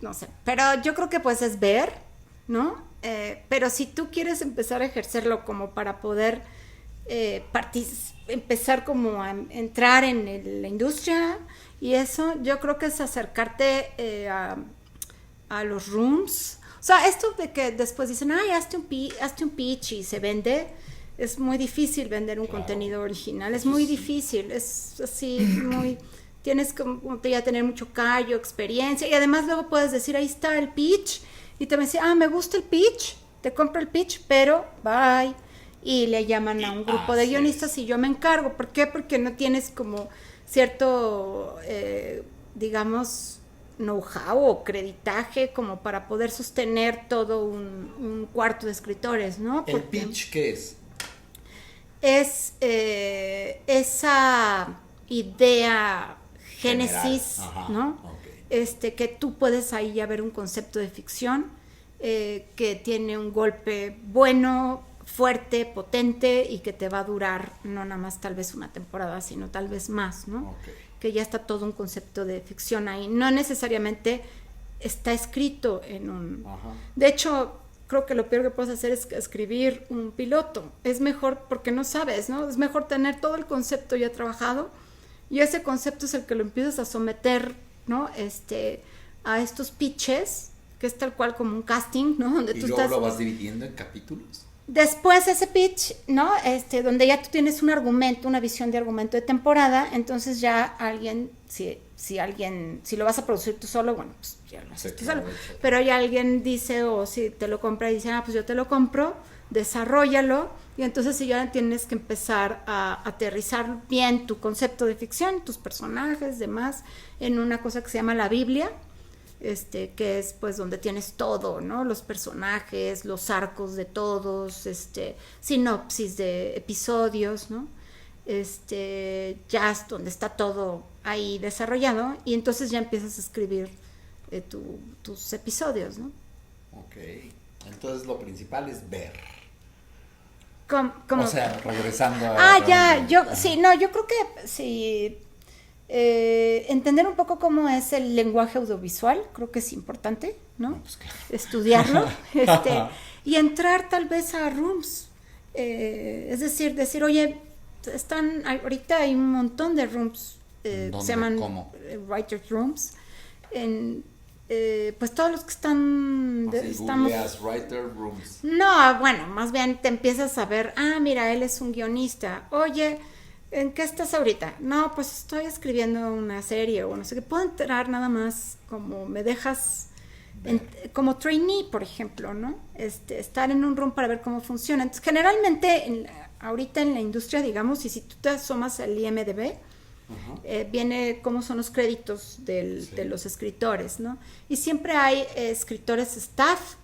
S1: No sé, pero yo creo que pues es ver, ¿no? Pero si tú quieres empezar a ejercerlo como para poder empezar como a entrar en la industria y eso, yo creo que es acercarte a los rooms O sea, esto de que después dicen, ay, hazte un pitch y se vende, es muy difícil vender un contenido original, es muy difícil, es así, muy... Tienes como ya tener mucho callo, experiencia, y además luego puedes decir, ahí está el pitch, y te me dice, me gusta el pitch, te compro el pitch, pero bye, y le llaman a un grupo de guionistas y yo me encargo. ¿Por qué? Porque no tienes como cierto, digamos, know-how o creditaje como para poder sostener todo un cuarto de escritores, ¿no?
S2: ¿El pitch qué es?
S1: Es esa idea génesis, ¿no? Okay. Que tú puedes ahí ya ver un concepto de ficción que tiene un golpe bueno, fuerte, potente y que te va a durar no nada más tal vez una temporada, sino tal vez más, ¿no? Okay. Que ya está todo un concepto de ficción ahí. No necesariamente está escrito en un... Ajá. De hecho, creo que lo peor que puedes hacer es escribir un piloto. Es mejor porque no sabes, ¿no? Es mejor tener todo el concepto ya trabajado y ese concepto es el que lo empiezas a someter, ¿no? A estos pitches, que es tal cual como un casting, ¿no? Donde
S2: ¿Y tú luego lo vas dividiendo en capítulos?
S1: Después ese pitch, ¿no? Donde ya tú tienes un argumento, una visión de argumento de temporada, entonces ya alguien, si lo vas a producir tú solo, bueno, pues ya lo haces tú solo. Pero ya alguien dice, o si te lo compra y dice, pues yo te lo compro, desarróllalo, y entonces si ya tienes que empezar a aterrizar bien tu concepto de ficción, tus personajes, demás, en una cosa que se llama la Biblia, que es pues donde tienes todo, ¿no? Los personajes, los arcos de todos, sinopsis de episodios, ¿no? Ya es donde está todo ahí desarrollado y entonces ya empiezas a escribir tus episodios, ¿no?
S2: Ok, entonces lo principal es ver.
S1: ¿Cómo?
S2: O sea, regresando a...
S1: yo creo que sí... entender un poco cómo es el lenguaje audiovisual, creo que es importante, ¿no? Pues claro. Estudiarlo, y entrar tal vez a rooms, es decir, oye, ahorita hay un montón de rooms, se llaman writers rooms, pues todos los que están...
S2: googleas writer rooms.
S1: No, bueno, más bien te empiezas a ver, mira, él es un guionista, oye, ¿en qué estás ahorita? No, pues estoy escribiendo una serie o no sé qué. Puedo entrar nada más como me dejas, como trainee, por ejemplo, ¿no? Estar en un room para ver cómo funciona. Entonces, generalmente, ahorita en la industria, digamos, y si tú te asomas al IMDb, viene cómo son los créditos de los escritores, ¿no? Y siempre hay escritores staff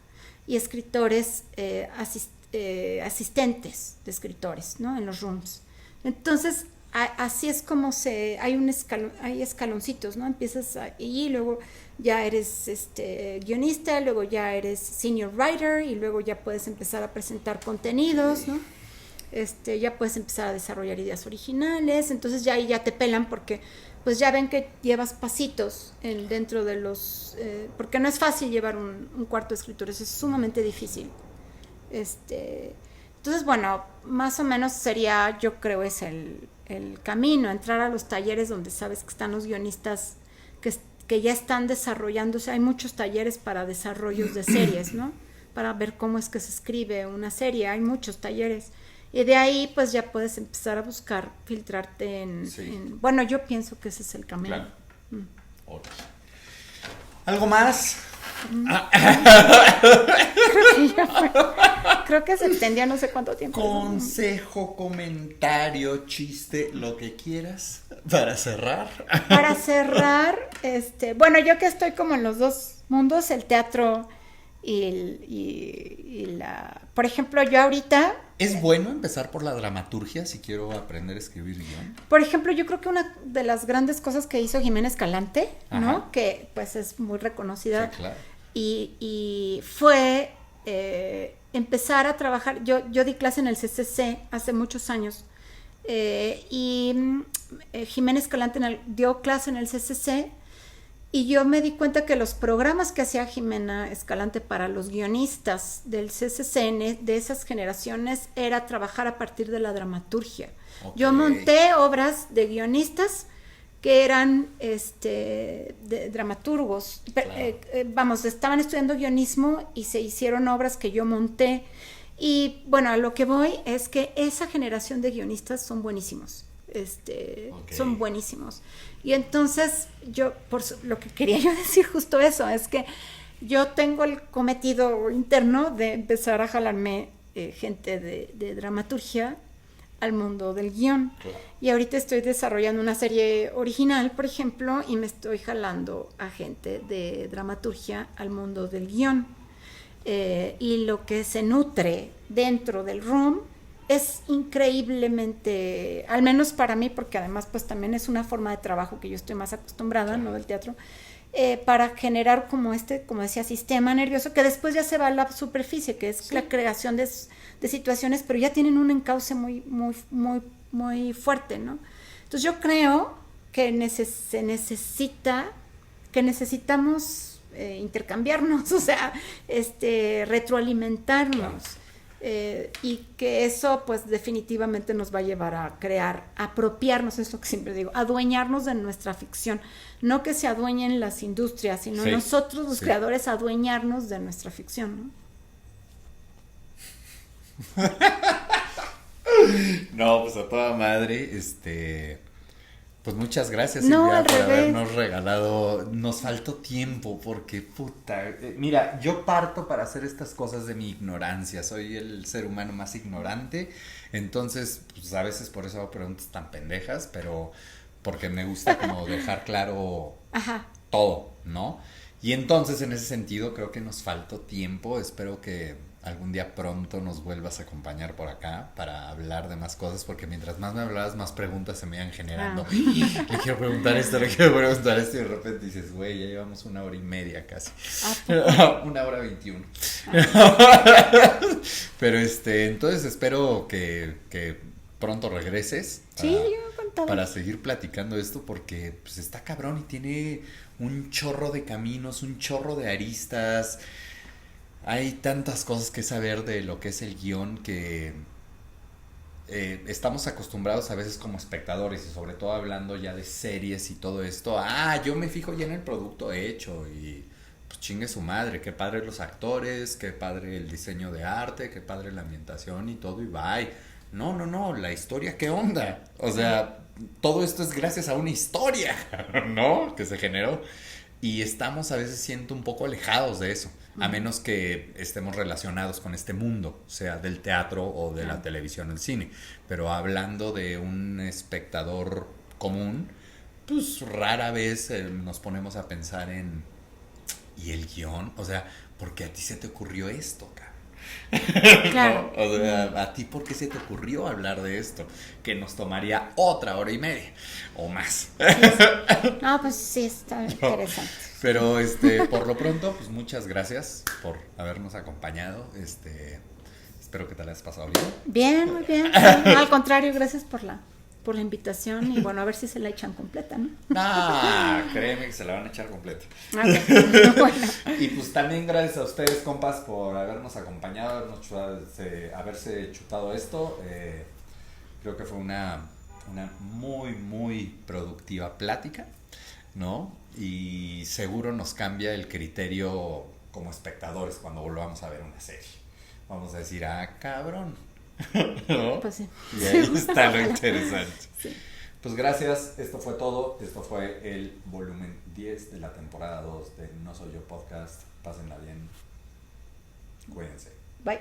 S1: y escritores asistentes de escritores, ¿no? En los rooms. Entonces, así es como hay escaloncitos, ¿no? Empiezas y luego ya eres guionista, luego ya eres senior writer y luego ya puedes empezar a presentar contenidos, ¿no? Ya puedes empezar a desarrollar ideas originales, entonces ya ahí ya te pelan porque pues ya ven que llevas pasitos dentro de los... porque no es fácil llevar un cuarto de escritores, es sumamente difícil. Entonces, bueno, más o menos sería, yo creo, es el camino, entrar a los talleres donde sabes que están los guionistas que ya están desarrollándose. Hay muchos talleres para desarrollos de series, ¿no? Para ver cómo es que se escribe una serie, hay muchos talleres. Y de ahí, pues ya puedes empezar a buscar, filtrarte bueno, yo pienso que ese es el camino.
S2: Claro. ¿Algo más?
S1: Creo que se extendió no sé cuánto tiempo.
S2: Consejo, comentario, chiste, lo que quieras para cerrar.
S1: Para cerrar, bueno, yo que estoy como en los dos mundos, el teatro y la... Por ejemplo, yo ahorita...
S2: ¿Es bueno empezar por la dramaturgia si quiero aprender a escribir guión?
S1: Por ejemplo, yo creo que una de las grandes cosas que hizo Jimena Escalante, ¿no? Que pues es muy reconocida.
S2: Sí, claro.
S1: Y fue empezar a trabajar. Yo di clase en el CCC hace muchos años. Jimena Escalante dio clase en el CCC. Y yo me di cuenta que los programas que hacía Jimena Escalante para los guionistas del CCCN de esas generaciones era trabajar a partir de la dramaturgia. Okay. Yo monté obras de guionistas que eran dramaturgos.
S2: Claro.
S1: Estaban estudiando guionismo y se hicieron obras que yo monté. Y bueno, a lo que voy es que esa generación de guionistas son buenísimos. Okay. Son buenísimos. Y entonces lo que quería yo decir justo eso, es que yo tengo el cometido interno de empezar a jalarme gente de dramaturgia al mundo del guión.
S2: Claro.
S1: Y ahorita estoy desarrollando una serie original, por ejemplo, y me estoy jalando a gente de dramaturgia al mundo del guión. Y lo que se nutre dentro del room es increíblemente, al menos para mí, porque además pues también es una forma de trabajo que yo estoy más acostumbrada, ¿no? Del teatro, para generar como decía, sistema nervioso, que después ya se va a la superficie, que es la creación de situaciones, pero ya tienen un encauce muy, muy, muy, muy fuerte, ¿no? Entonces yo creo que necesitamos intercambiarnos, o sea, retroalimentarnos, y que eso pues definitivamente nos va a llevar a crear, apropiarnos, es lo que siempre digo, adueñarnos de nuestra ficción, no que se adueñen las industrias, sino nosotros los creadores adueñarnos de nuestra ficción,
S2: ¿no? No, pues a toda madre, pues muchas gracias, Silvia, por habernos regalado. Nos faltó tiempo porque, puta, mira, yo parto para hacer estas cosas de mi ignorancia. Soy el ser humano más ignorante. Entonces, pues a veces por eso hago preguntas tan pendejas, pero porque me gusta como dejar claro todo, ¿no? Y entonces, en ese sentido, creo que nos faltó tiempo. Espero que algún día pronto nos vuelvas a acompañar por acá para hablar de más cosas, porque mientras más me hablabas, más preguntas se me iban generando. Le quiero preguntar esto, y de repente dices, güey, ya llevamos 1 hora y media casi. 1 hora 21. Pero entonces espero que pronto regreses para seguir platicando esto, porque pues está cabrón y tiene un chorro de caminos, un chorro de aristas. Hay tantas cosas que saber de lo que es el guión que estamos acostumbrados a veces como espectadores, y sobre todo hablando ya de series y todo esto. Yo me fijo ya en el producto hecho y pues chingue su madre, qué padre los actores, qué padre el diseño de arte, qué padre la ambientación y todo, y bye. No, la historia, ¿qué onda? O sea, todo esto es gracias a una historia, ¿no? Que se generó. Y estamos a veces siento un poco alejados de eso, a menos que estemos relacionados con este mundo, sea del teatro o de la televisión o el cine. Pero hablando de un espectador común, pues rara vez nos ponemos a pensar en, ¿y el guión? O sea, ¿por qué a ti se te ocurrió esto, cabrón? Claro. ¿No? O sea, ¿a ti por qué se te ocurrió hablar de esto? Que nos tomaría 1 hora y media o más.
S1: No, pues sí, está interesante.
S2: Pero por lo pronto, pues muchas gracias por habernos acompañado. Espero que te la hayas pasado bien.
S1: Bien, muy bien. No, al contrario, gracias por la invitación, y bueno, a ver si se la echan completa, ¿no?
S2: Créeme que se la van a echar completa.
S1: Bueno.
S2: Y pues también gracias a ustedes, compas, por habernos acompañado, haberse chutado esto. Creo que fue una muy, muy productiva plática, ¿no? Y seguro nos cambia el criterio como espectadores cuando volvamos a ver una serie. Vamos a decir, cabrón. ¿No?
S1: Pues sí.
S2: Y ahí está lo interesante.
S1: Sí.
S2: Pues gracias, esto fue todo. Esto fue el volumen 10 de la temporada 2 de No Soy Yo Podcast. Pásenla bien. Cuídense.
S1: Bye.